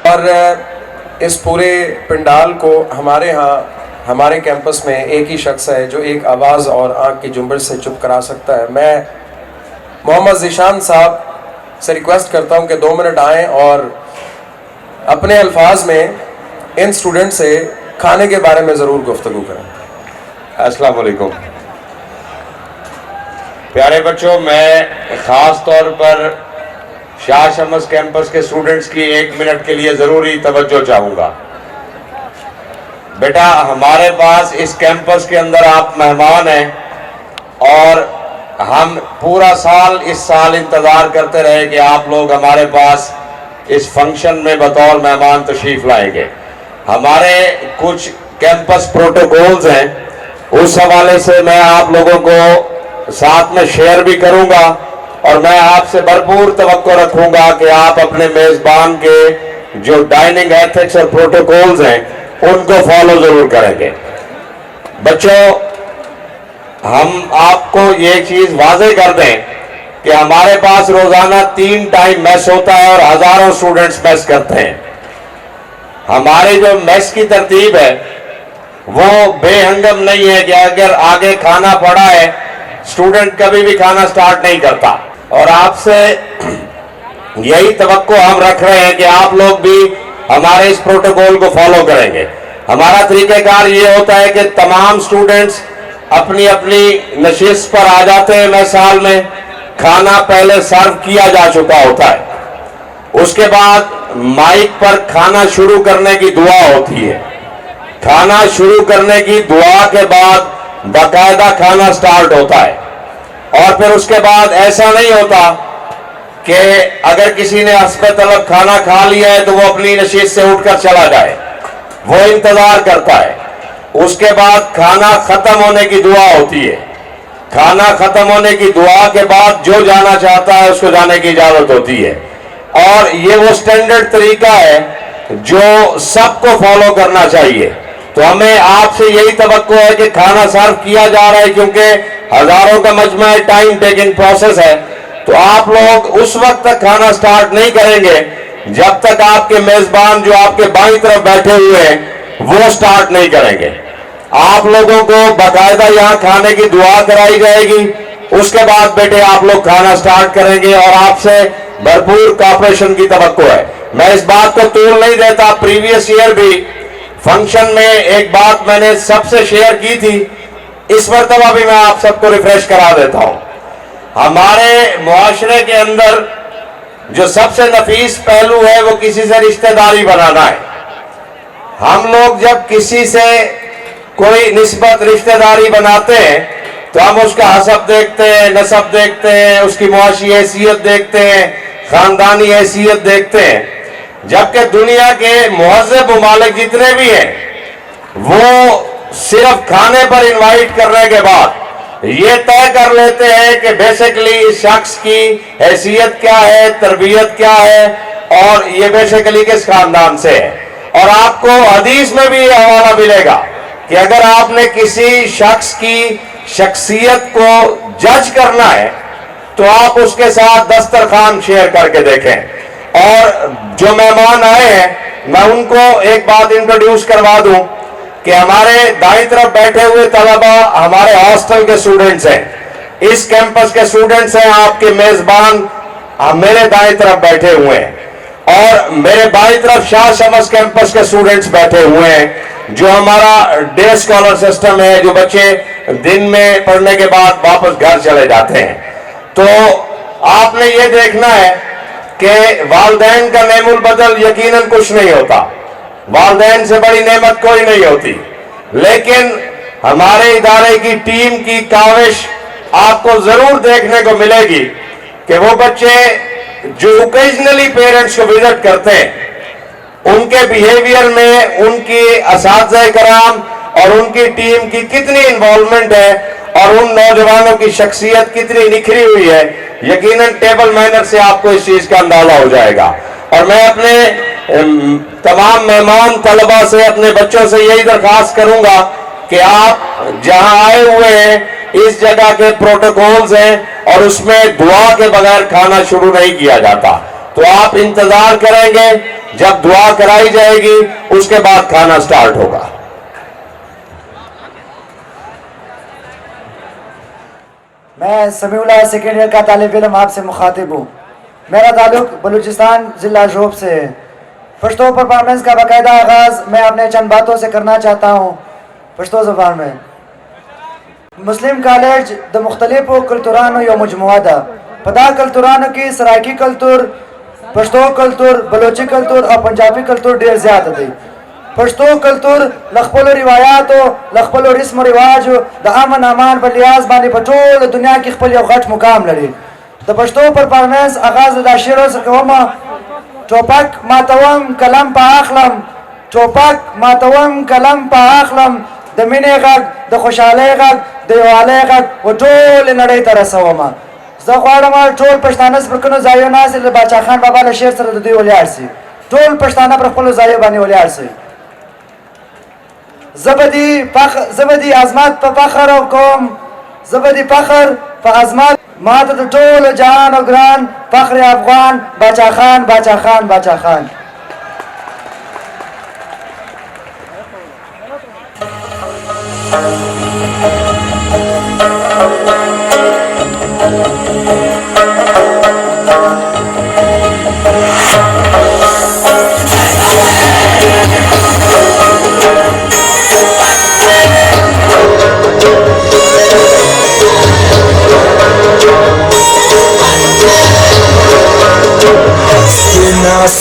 और इस पूरे पंडाल को हमारे यहाँ हमारे कैंपस में एक ही शख्स है जो एक आवाज़ और आंख की जुम्बश से चुप करा सकता है। मैं मोहम्मद ज़ीशान साहब से रिक्वेस्ट करता हूं कि 2 मिनट आएँ और अपने अल्फाज में इन स्टूडेंट से खाने के बारे में ज़रूर गुफ्तगू करें।
अस्सलाम वालेकुम प्यारे बच्चों, मैं ख़ास तौर पर शाह शमस कैंपस के स्टूडेंट्स की 1 मिनट के लिए ज़रूरी तवज्जो चाहूँगा। बेटा, हमारे पास इस कैंपस के अंदर आप मेहमान हैं और हम पूरा साल इस साल इंतज़ार करते रहे कि आप लोग हमारे पास इस फंक्शन में बतौर मेहमान तशरीफ़ लाएंगे। हमारे कुछ कैंपस प्रोटोकॉल्स हैं, उस हवाले से मैं आप लोगों को साथ में शेयर भी करूंगा और मैं आपसे भरपूर तवक्को रखूंगा कि आप अपने मेज़बान के जो डाइनिंग एथिक्स और प्रोटोकॉल्स हैं उनको फॉलो ज़रूर करेंगे। बच्चों, हम आपको ये चीज़ वाज़े कर दें कि हमारे पास रोज़ाना 3 टाइम मैस होता है और हज़ारों स्टूडेंट्स मैस करते हैं। हमारी जो मैस की तरतीब है वो बेहंगम नहीं है कि अगर आगे खाना पड़ा है स्टूडेंट कभी भी खाना स्टार्ट नहीं करता। और आपसे यही तवक्को हम रख रहे हैं कि आप लोग भी हमारे इस प्रोटोकॉल को फॉलो करेंगे। हमारा तरीक़ेकार ये होता है कि तमाम स्टूडेंट्स अपनी अपनी नशिस्त पर आ जाते हैं। मैं साल में खाना पहले सर्व किया जा चुका होता है, उसके बाद माइक पर खाना शुरू करने की दुआ होती है। खाना शुरू करने की दुआ के बाद बाकायदा खाना स्टार्ट होता है, और फिर उसके बाद ऐसा नहीं होता कि अगर किसी ने हस्ब तलब खाना खा लिया है तो वो अपनी नशिस्त से उठकर चला जाए, वो इंतजार करता है। उसके बाद खाना खत्म होने की दुआ होती है। खाना खत्म होने की दुआ के बाद जो जाना चाहता है उसको जाने की इजाजत होती है, और ये वो स्टैंडर्ड तरीका है जो सबको फॉलो करना चाहिए। तो हमें आपसे यही तवक्को है कि खाना सर्व किया जा रहा है, क्योंकि हजारों का मजमा है, टाइम टेकिंग प्रोसेस है, तो आप लोग उस वक्त तक खाना स्टार्ट नहीं करेंगे जब तक आपके मेजबान जो आपके बाईं तरफ बैठे हुए हैं वो स्टार्ट नहीं करेंगे। आप लोगों को बाकायदा यहाँ खाने की दुआ कराई जाएगी, उसके बाद बेटे आप लोग खाना स्टार्ट करेंगे, और आपसे भरपूर कॉपरेशन की तवक्को है। मैं इस बात को तूल नहीं देता, प्रीवियस ईयर भी फंक्शन में एक बात मैंने सबसे शेयर की थी, इस मरतबा भी मैं आप सबको रिफ्रेश करा देता हूं। हमारे मुआशरे के अंदर जो सबसे नफीस पहलू है वो किसी से रिश्तेदारी बनाना है। हम लोग जब किसी से कोई निस्बत रिश्तेदारी बनाते हैं तो हम उसका हसब देखते हैं, नसब देखते हैं, उसकी मुआशी हैसियत देखते हैं, खानदानी हैसियत देखते हैं। जबकि दुनिया के मुहज़्ज़ब ममालिक जितने भी हैं वो सिर्फ खाने पर इनवाइट करने के बाद ये तय कर लेते हैं कि बेसिकली इस शख्स की हैसियत क्या है, तरबियत क्या है, और ये बेसिकली किस खानदान से है। और आपको हदीस में भी ये हवाला मिलेगा कि अगर आपने किसी शख्स की शख्सियत को जज करना है तो आप उसके साथ दस्तरखान शेयर करके देखें। और जो मेहमान आए हैं मैं उनको एक बात इंट्रोड्यूस करवा दूं कि हमारे दाईं तरफ बैठे हुए तलबा हमारे हॉस्टल के स्टूडेंट्स हैं, इस कैंपस के स्टूडेंट्स हैं। आपके मेजबान मेरे दाईं तरफ बैठे हुए हैं, और मेरे बाईं तरफ शाह शमस कैंपस के स्टूडेंट्स बैठे हुए हैं, जो हमारा डे स्कॉलर सिस्टम है, जो बच्चे दिन में पढ़ने के बाद वापस घर चले जाते हैं। तो आपने ये देखना है कि वालदैन का नेमुल बदल यकीनन कुछ नहीं होता, वालदैन से बड़ी नेमत कोई नहीं होती, लेकिन हमारे इदारे की टीम की काविश आपको जरूर देखने को मिलेगी कि वो बच्चे जो ओकेजनली पेरेंट्स को विजिट करते हैं उनके बिहेवियर में उनकी असातिज़ा कराम और उनकी टीम की कितनी इन्वॉल्वमेंट है, और उन नौजवानों की शख्सियत कितनी निखरी हुई है, यकीनन टेबल मैनर से आपको इस चीज का अंदाजा हो जाएगा। और मैं अपने तमाम मेहमान तलबा से, अपने बच्चों से यही दरखास्त करूंगा कि आप जहां आए हुए हैं इस जगह के प्रोटोकॉल्स हैं और उसमें दुआ के बगैर खाना शुरू नहीं किया जाता, तो आप इंतजार करेंगे जब दुआ कराई जाएगी उसके बाद खाना स्टार्ट होगा।
मैं समीउल्लाह सेकेंड ईयर का तालिब इल्म आपसे मुखातिब हूँ। मेरा ताल्लुक बलूचिस्तान ज़िला शोब से है। पश्तो परफॉर्मेंस का बाकायदा आगाज़ मैं अपने चंद बातों से करना चाहता हूँ पश्तो ज़बान में। मुस्लिम कॉलेज द मुख्तलिफ कल्तुरान यो मजमुआ दा पदा कल्तुरान की Saraiki culture, Pashto culture, Balochi culture और पंजाबी कल्तुर ढेर ज़्यादा थी। पश्तो कल्तुर लखपलो रिवायात लखपलो रस्म रिवाज द अमन अमान पर लिहाज बानी पटोल दुनिया की खपल गठ मुकाम लड़ी। द पश्तो परफॉर्मेंस आगाज द शेरों से कहमा टोपक मातवम कलम पाखलम, टोपक मातवम कलम पाखलम, द मिने गग द खुशाले गग द वाले गग वो टोल नड़े तरसवमा ज़ख्वाड़मा टोल पछतानस पर कनो जायो नासिर बादशाह खान बाबा ले शेर सर द ओलियार से टोल पछताना पर खपलो जायो बानी ओलियार से ज़बदी आज़मात पर फखर और कौम, ज़बदी फखर पर आज़मात मात टोल जहान और ग्रान फखर अफगान बादशाह खान बादशाह खान बादशाह खान।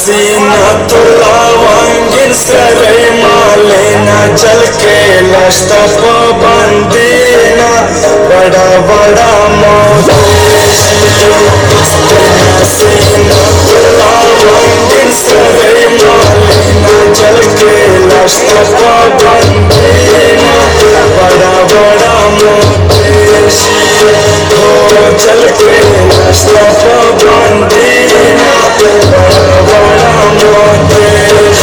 सीना तुला वांगिन सरे मालेना चल के लश्ता पाबंदीना बड़ा बड़ा मोदेश सीना तुला वांगिन सरे मालेना चल के लश्ता पाबंदीना बड़ा बड़ा मोदेश हो चल के लश्ता पाबंदीना बड़ा बड़ा मोदेश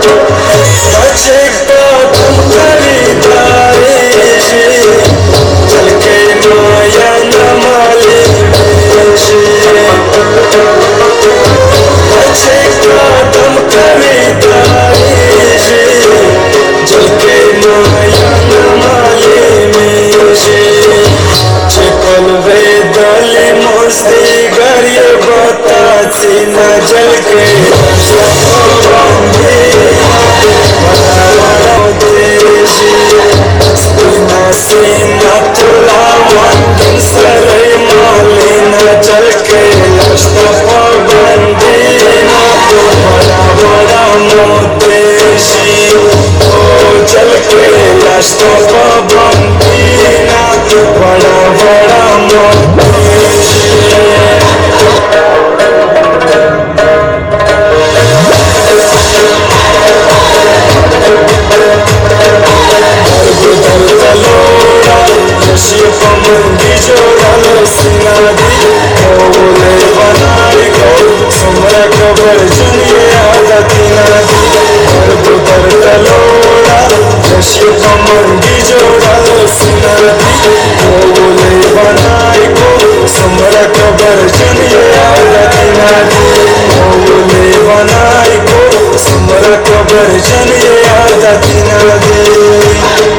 बच्चे को तुम खरीदारी चल के माया न माली बच्चे को तुम खरीदारी चल के माया न माली चिकन वेदले मस्ती गरिए बताची न जल के सीना तुला वांगिन सरे मालेना चल के लश्ता पाबंदीना बड़ा बड़ा मोदेशी ओ चल के लश्ता पाबंदीना बड़ा बड़ा मोदेशी मंदी जोड़ल सिंगारी बोले बनाई को सुमरा कबर जनिए आदती नादी बुतर तलोड़ा जशी मंदी जोड़ल सिंगारी बोले बनाई को सुमरा कबर जनिए आदती नादी बोले बनाई को सुमरा कबर जनिए आदती नादी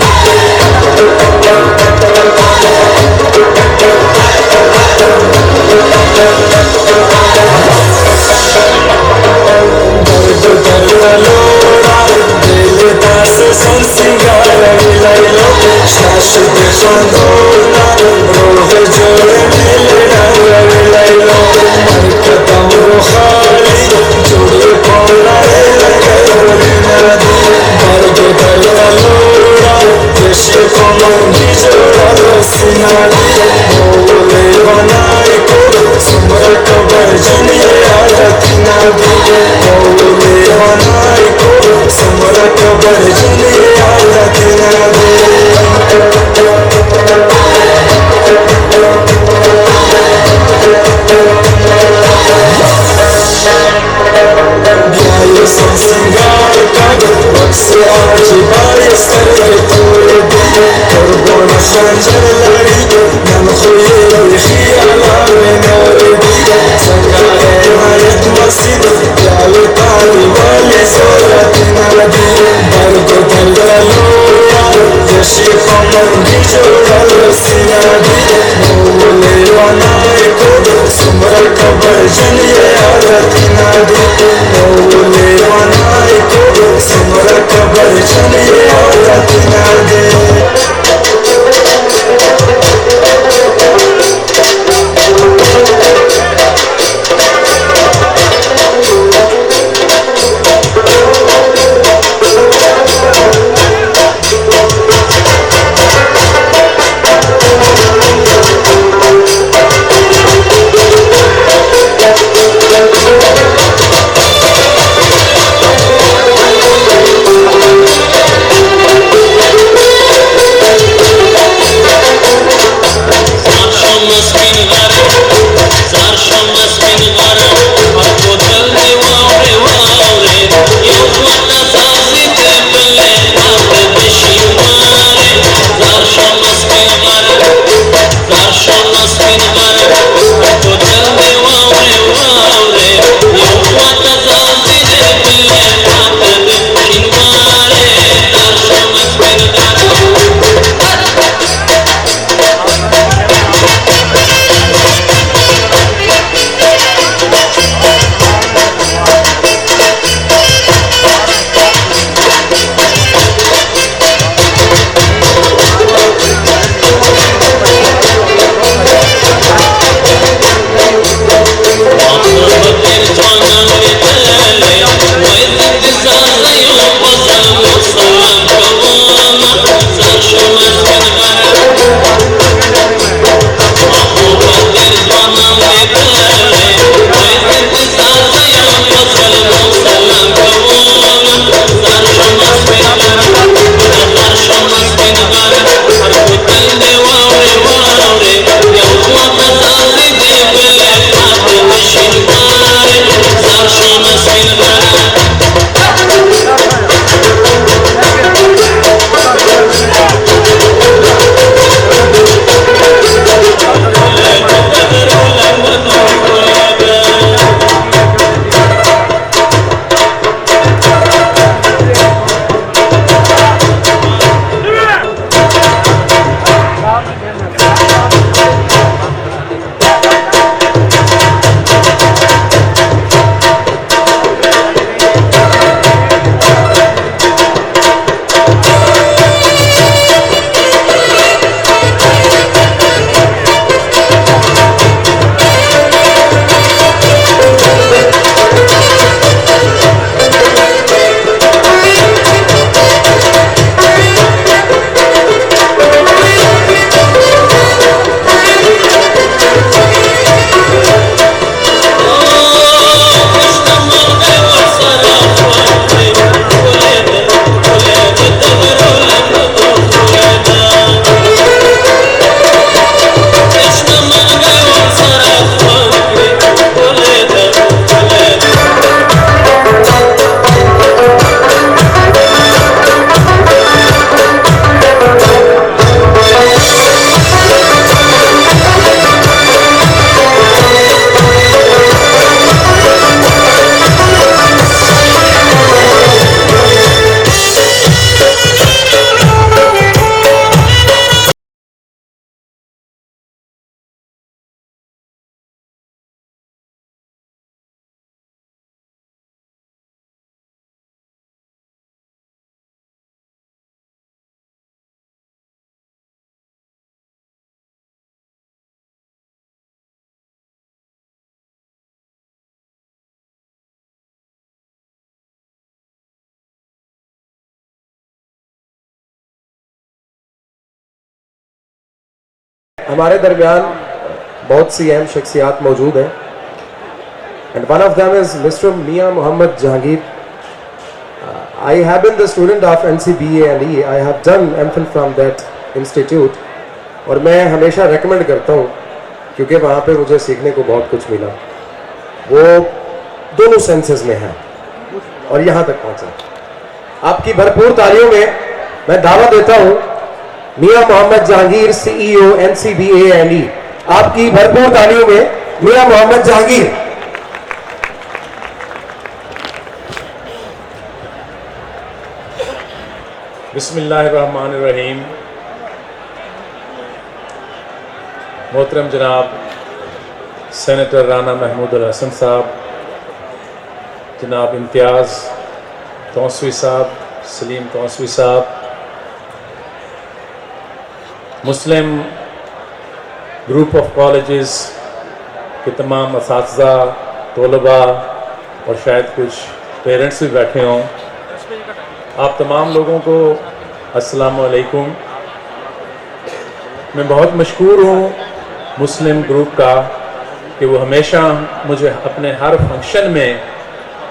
हमारे दरमियान बहुत सी अहम शख्सियात मौजूद हैं and one of them is mister Mian Mohammad Jahangir. I have been the student of NCBA&E. I have done MPhil from that institute. और मैं हमेशा रेकमेंड करता हूँ क्योंकि वहाँ पे मुझे सीखने को बहुत कुछ मिला. वो दोनों सेंसेस में है और यहाँ तक पहुँचा. आपकी भरपूर तालियों में मैं दावा देता हूँ मियां मोहम्मद जहांगीर CEO NCBA&E. आपकी भरपूर तालियों में मियां मोहम्मद जहांगीर.
बिस्मिल्लाहिर्रहमानिर्रहीम. मोहतरम जनाब सेनेटर राना महमूद अल हसन साहब, जनाब इम्तियाज़ तौसवी साहब, सलीम तौसवी साहब, मुस्लिम ग्रुप ऑफ कॉलेजेस के तमाम असातिज़ा, तलबा और शायद कुछ पेरेंट्स भी बैठे हों, आप तमाम लोगों को अस्सलाम वालेकुम. मैं बहुत मशकूर हूँ मुस्लिम ग्रुप का कि वो हमेशा मुझे अपने हर फंक्शन में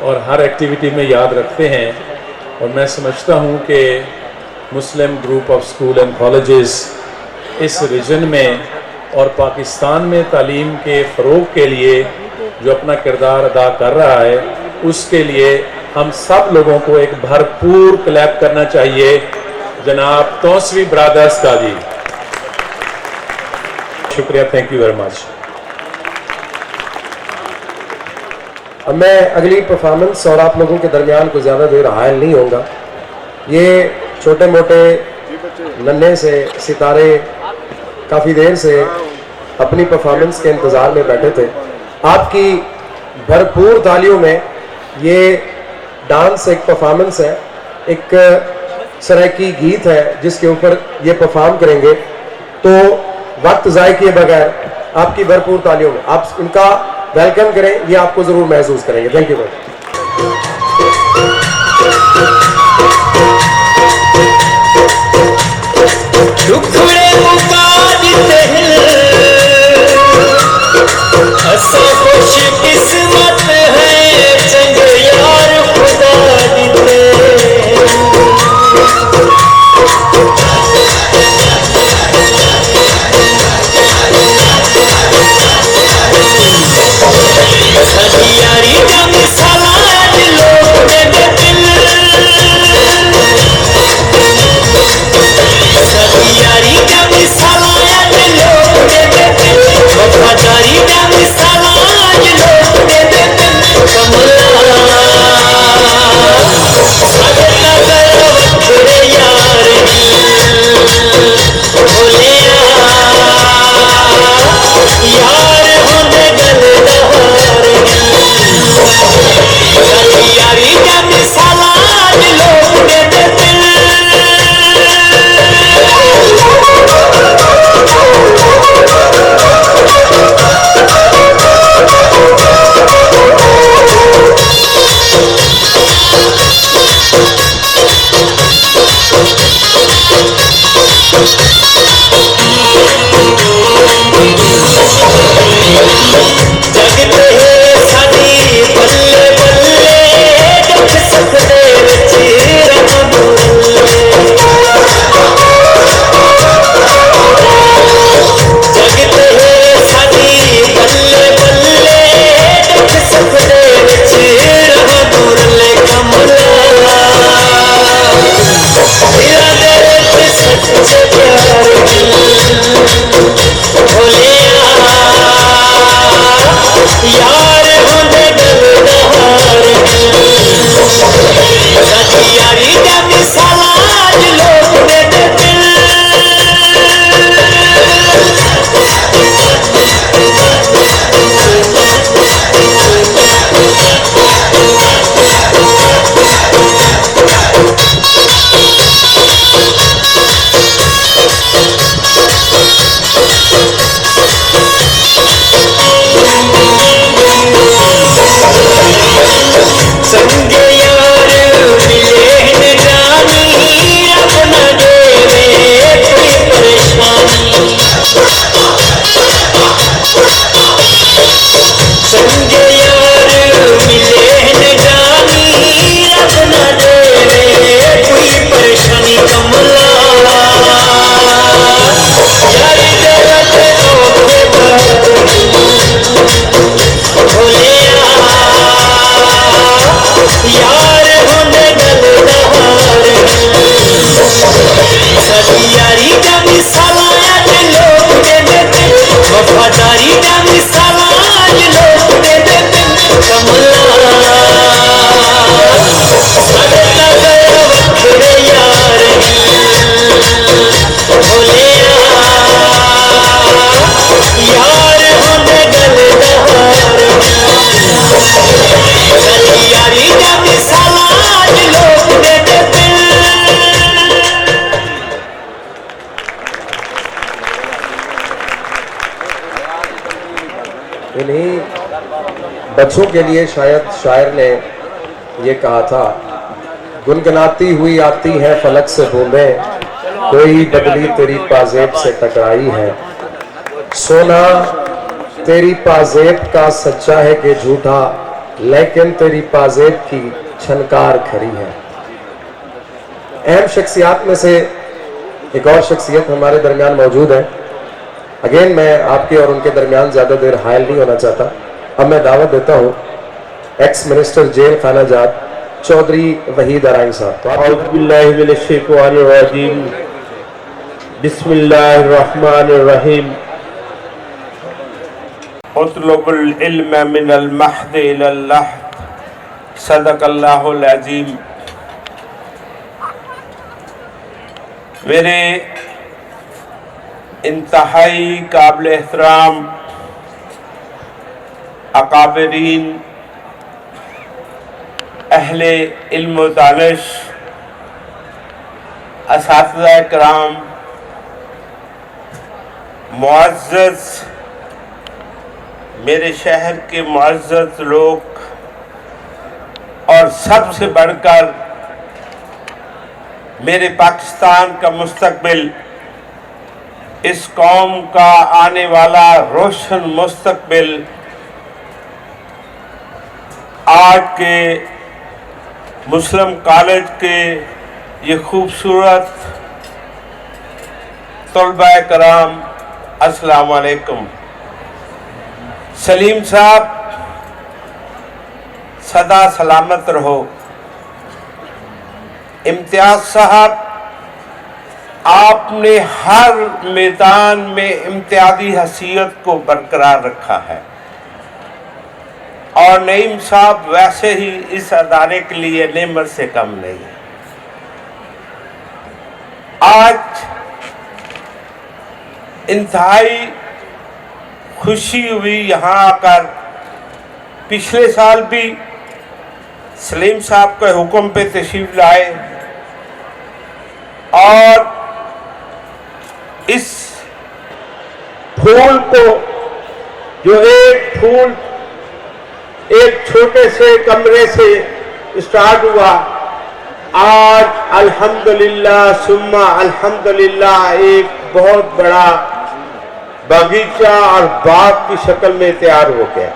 और हर एक्टिविटी में याद रखते हैं. और मैं समझता हूँ कि Muslim group of school and colleges इस रीजन में और पाकिस्तान में तालीम के फ़रोग़ के लिए जो अपना किरदार अदा कर रहा है, उसके लिए हम सब लोगों को एक भरपूर क्लैप करना चाहिए जनाब तौसवी ब्रदर्स का जी. शुक्रिया, थैंक यू वेरी मच.
अब मैं अगली परफॉर्मेंस और आप लोगों के दरमियान को ज़्यादा देर हायल नहीं होगा. ये छोटे मोटे नन्हे से सितारे काफ़ी देर से अपनी परफॉर्मेंस के इंतज़ार में बैठे थे. आपकी भरपूर तालियों में ये डांस एक परफॉर्मेंस है, एक सराइकी गीत है जिसके ऊपर ये परफॉर्म करेंगे. तो वक्त ज़ाय किए बगैर आपकी भरपूर तालियों में आप इनका वेलकम करें, ये आपको ज़रूर महसूस करेंगे. Thank you.
किस्मत है चंग यार खुदा दीते. यारी का मिसाला लोग दे दिल, यारी का मिसाला लोग दे दिल, वफादारी का मिसाला लोग दे दिल.
बच्चों के लिए शायद शायर ने ये कहा था, गुनगुनाती हुई आती है फलक से बूंदें, कोई बदली तेरी पाजेब से टकराई है। सोना तेरी पाजेब का सच्चा है कि झूठा, लेकिन तेरी पाजेब की छनकार खरी है। अहम शख्सियात में से एक और शख्सियत हमारे दरमियान मौजूद है। अगेन मैं आपके और उनके दरमियान ज़्यादा देर हायल नहीं होना चाहता। अब मैं दावत देता हूँ एक्स मिनिस्टर जेल खाना जात चौधरी वहीद अराइन साहब।
बिस्मिल्लाहिर्रहमानिर्रहीम। उतलुबुल इल्म मिनल महद इलल लहद, सदक़ल्लाहुल अज़ीम। मेरे इंतहाई काबिल एहतराम अकाबरीन, अहले इल्म व दानिश, असातिज़ा किराम, मुअज़्ज़ज़ मेरे शहर के मुअज़्ज़ज़ लोग, और सबसे बढ़कर मेरे पाकिस्तान का मुस्तकबिल, इस कौम का आने वाला रोशन मुस्तकबिल, आज के मुस्लिम कॉलेज के ये खूबसूरत तलबा कराम, अस्सलाम वालेकुम। सलीम साहब सदा सलामत रहो। इम्तियाज साहब, आपने हर मैदान में इम्तियाजी हैसियत को बरकरार रखा है, और नईम साहब वैसे ही इस अदारे के लिए नेमत से कम नहीं है। आज इंतहाई खुशी हुई यहाँ आकर। पिछले साल भी सलीम साहब के हुक्म पे तशरीफ लाए, और इस फूल को, जो एक फूल एक छोटे से कमरे से स्टार्ट हुआ, आज अल्हम्दुलिल्लाह सुम्मा अल्हम्दुलिल्लाह एक बहुत बड़ा बगीचा और बाग की शक्ल में तैयार हो गया।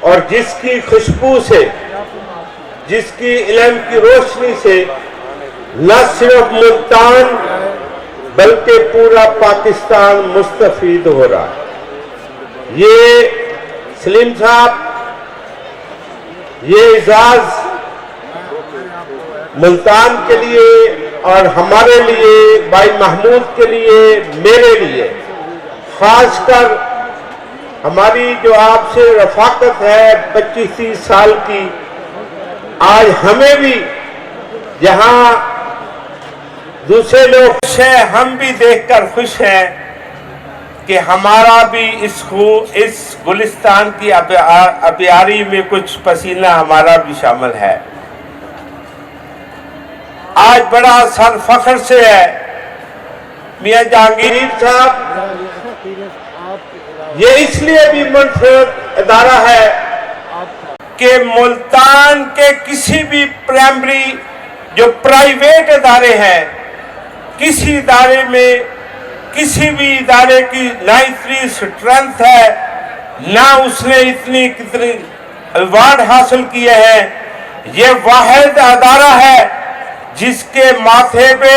और जिसकी खुशबू से, जिसकी इल्म की रोशनी से न सिर्फ मुल्तान बल्कि पूरा पाकिस्तान मुस्तफीद हो रहा है। ये सलीम साहब, ये एजाज मुल्तान के लिए और हमारे लिए, भाई महमूद के लिए, मेरे लिए, खासकर हमारी जो आपसे रफाकत है 25-30 साल की, आज हमें भी जहां दूसरे लोग खुश हैं, हम भी देखकर खुश हैं कि हमारा भी इस गुलिस्तान की अबियारी में कुछ पसीना हमारा भी शामिल है। आज बड़ा सर फख्र से है मियां जहांगीर साहब, ये इसलिए भी मुनफरद इदारा है कि मुल्तान के किसी भी प्राइमरी जो प्राइवेट इदारे हैं, किसी इदारे में, किसी भी इदारे की ना इतनी स्ट्रेंथ है, ना उसने इतनी कितनी अवार्ड हासिल किए हैं। ये वाहिद अदारा है जिसके माथे पे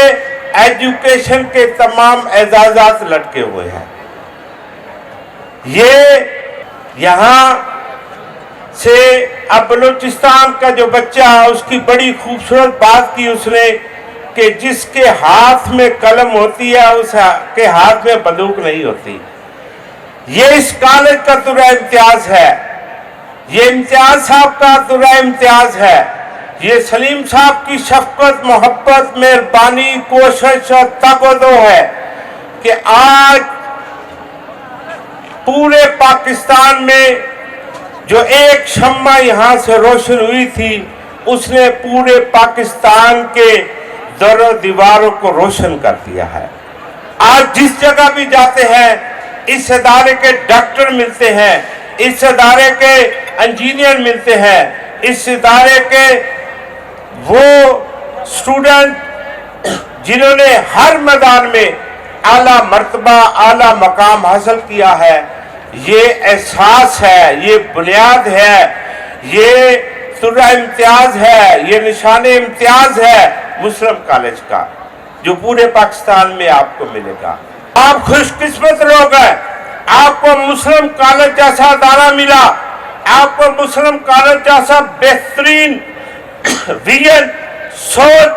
एजुकेशन के तमाम एजाजात लटके हुए हैं। ये यहाँ से अब बलूचिस्तान का जो बच्चा, उसकी बड़ी खूबसूरत बात की उसने कि जिसके हाथ में कलम होती है उसके हाथ में बंदूक नहीं होती। ये इस कॉलेज का तुरा इम्तियाज है, ये इम्तियाज साहब का तुरा इम्तियाज है। ये सलीम साहब की शफकत, मोहब्बत, मेहरबानी, कोशिश और तगदो है कि आज पूरे पाकिस्तान में जो एक शम्मा यहाँ से रोशन हुई थी, उसने पूरे पाकिस्तान के दरों दीवारों को रोशन कर दिया है। आज जिस जगह भी जाते हैं, इस अदारे के डॉक्टर मिलते हैं, इस अदारे के इंजीनियर मिलते हैं। इस इदारे के वो स्टूडेंट जिन्होंने हर मैदान में आला मर्तबा, आला मकाम हासिल किया है, ये एहसास है, ये बुनियाद है, ये सुरह इम्तियाज है, ये निशान इम्तियाज है मुस्लिम कॉलेज का, जो पूरे पाकिस्तान में आपको मिलेगा। आप खुशकिस्मत लोग हैं, आपको मुस्लिम कॉलेज जैसा अदारा मिला, आपको मुस्लिम कॉलेज जैसा बेहतरीन विजन, सोच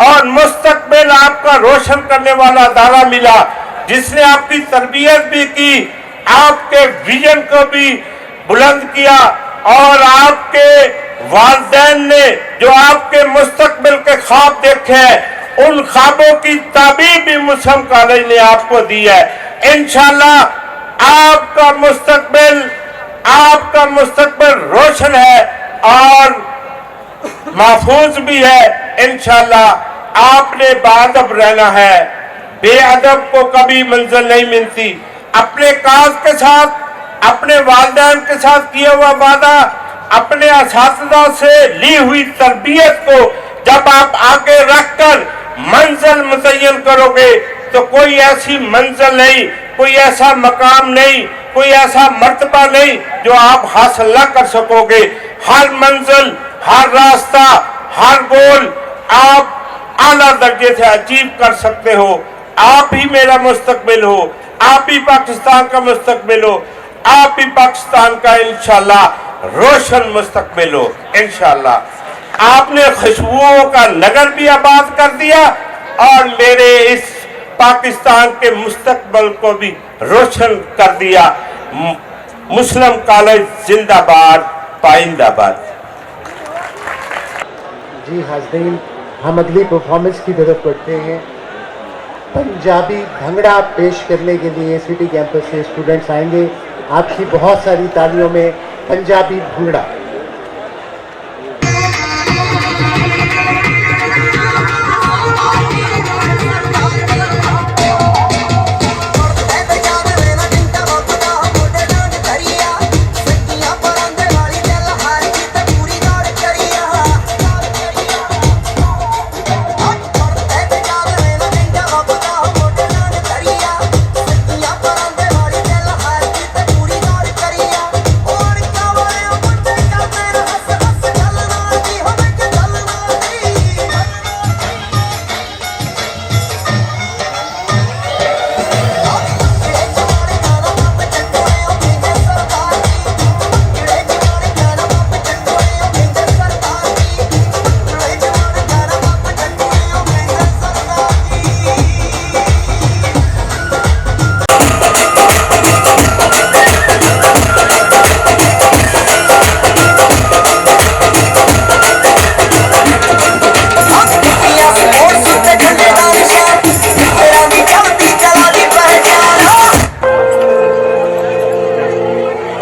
और मुस्तकबिल आपका रोशन करने वाला अदारा मिला, जिसने आपकी तरबियत भी की, आपके विजन को भी बुलंद किया और आपके वालिदैन ने जो आपके मुस्तकबिल के ख्वाब देखे हैं, उन ख्वाबों की ताबीर भी मुस्लिम कॉलेज ने आपको दी है। इंशाल्लाह आपका मुस्तकबिल रोशन है और महफूज भी है। इंशाल्लाह आपने बाअदब रहना है, बेअदब को कभी मंजिल नहीं मिलती। अपने काज के साथ, अपने वालिदैन के साथ किया हुआ वादा, अपने असातिज़ा से ली हुई तरबियत को जब आप आगे रखकर मंजिल मुतय्यन करोगे तो कोई ऐसी मंजिल नहीं, कोई ऐसा मकाम नहीं, कोई ऐसा मर्तबा नहीं जो आप हासिल न कर सकोगे। हर मंजिल, हर रास्ता, हर गोल आप आला दर्जे से अचीव कर सकते हो। आप ही मेरा मुस्तकबिल हो, आप ही पाकिस्तान का मुस्तकबिल हो, आप ही पाकिस्तान का इंशाल्लाह रोशन मुस्तकबिल हो। इंशाल्लाह आपने खुशबुओं का नगर भी आबाद कर दिया और मेरे इस पाकिस्तान के मुस्तकबिल को भी रोशन कर दिया। मुस्लिम कॉलेज जिंदाबाद, पाइंदाबाद।
जी हाज़रीन, हम अगली परफॉर्मेंस की तरफ बढ़ते हैं। पंजाबी भंगड़ा पेश करने के लिए सिटी कैंपस से स्टूडेंट्स आएंगे। आपकी बहुत सारी तालियों में पंजाबी भंगड़ा।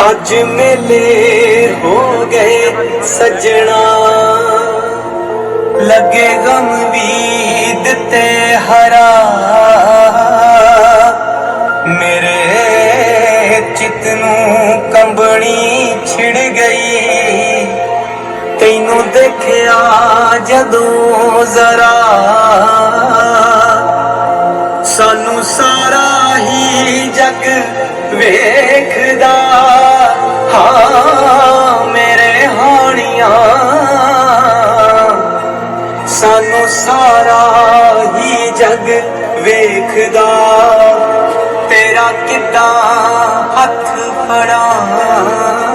आज मेले हो गए सजना, लगे गम वीद ते हरा, मेरे चित नूं कंबनी छिड़ गई, तैनू देखिया जदों जरा, सानू सारा ही जग वेखदा, हाँ मेरे हानिया, सानू सारा ही जग वेखदा, तेरा किदा हथ फड़ा।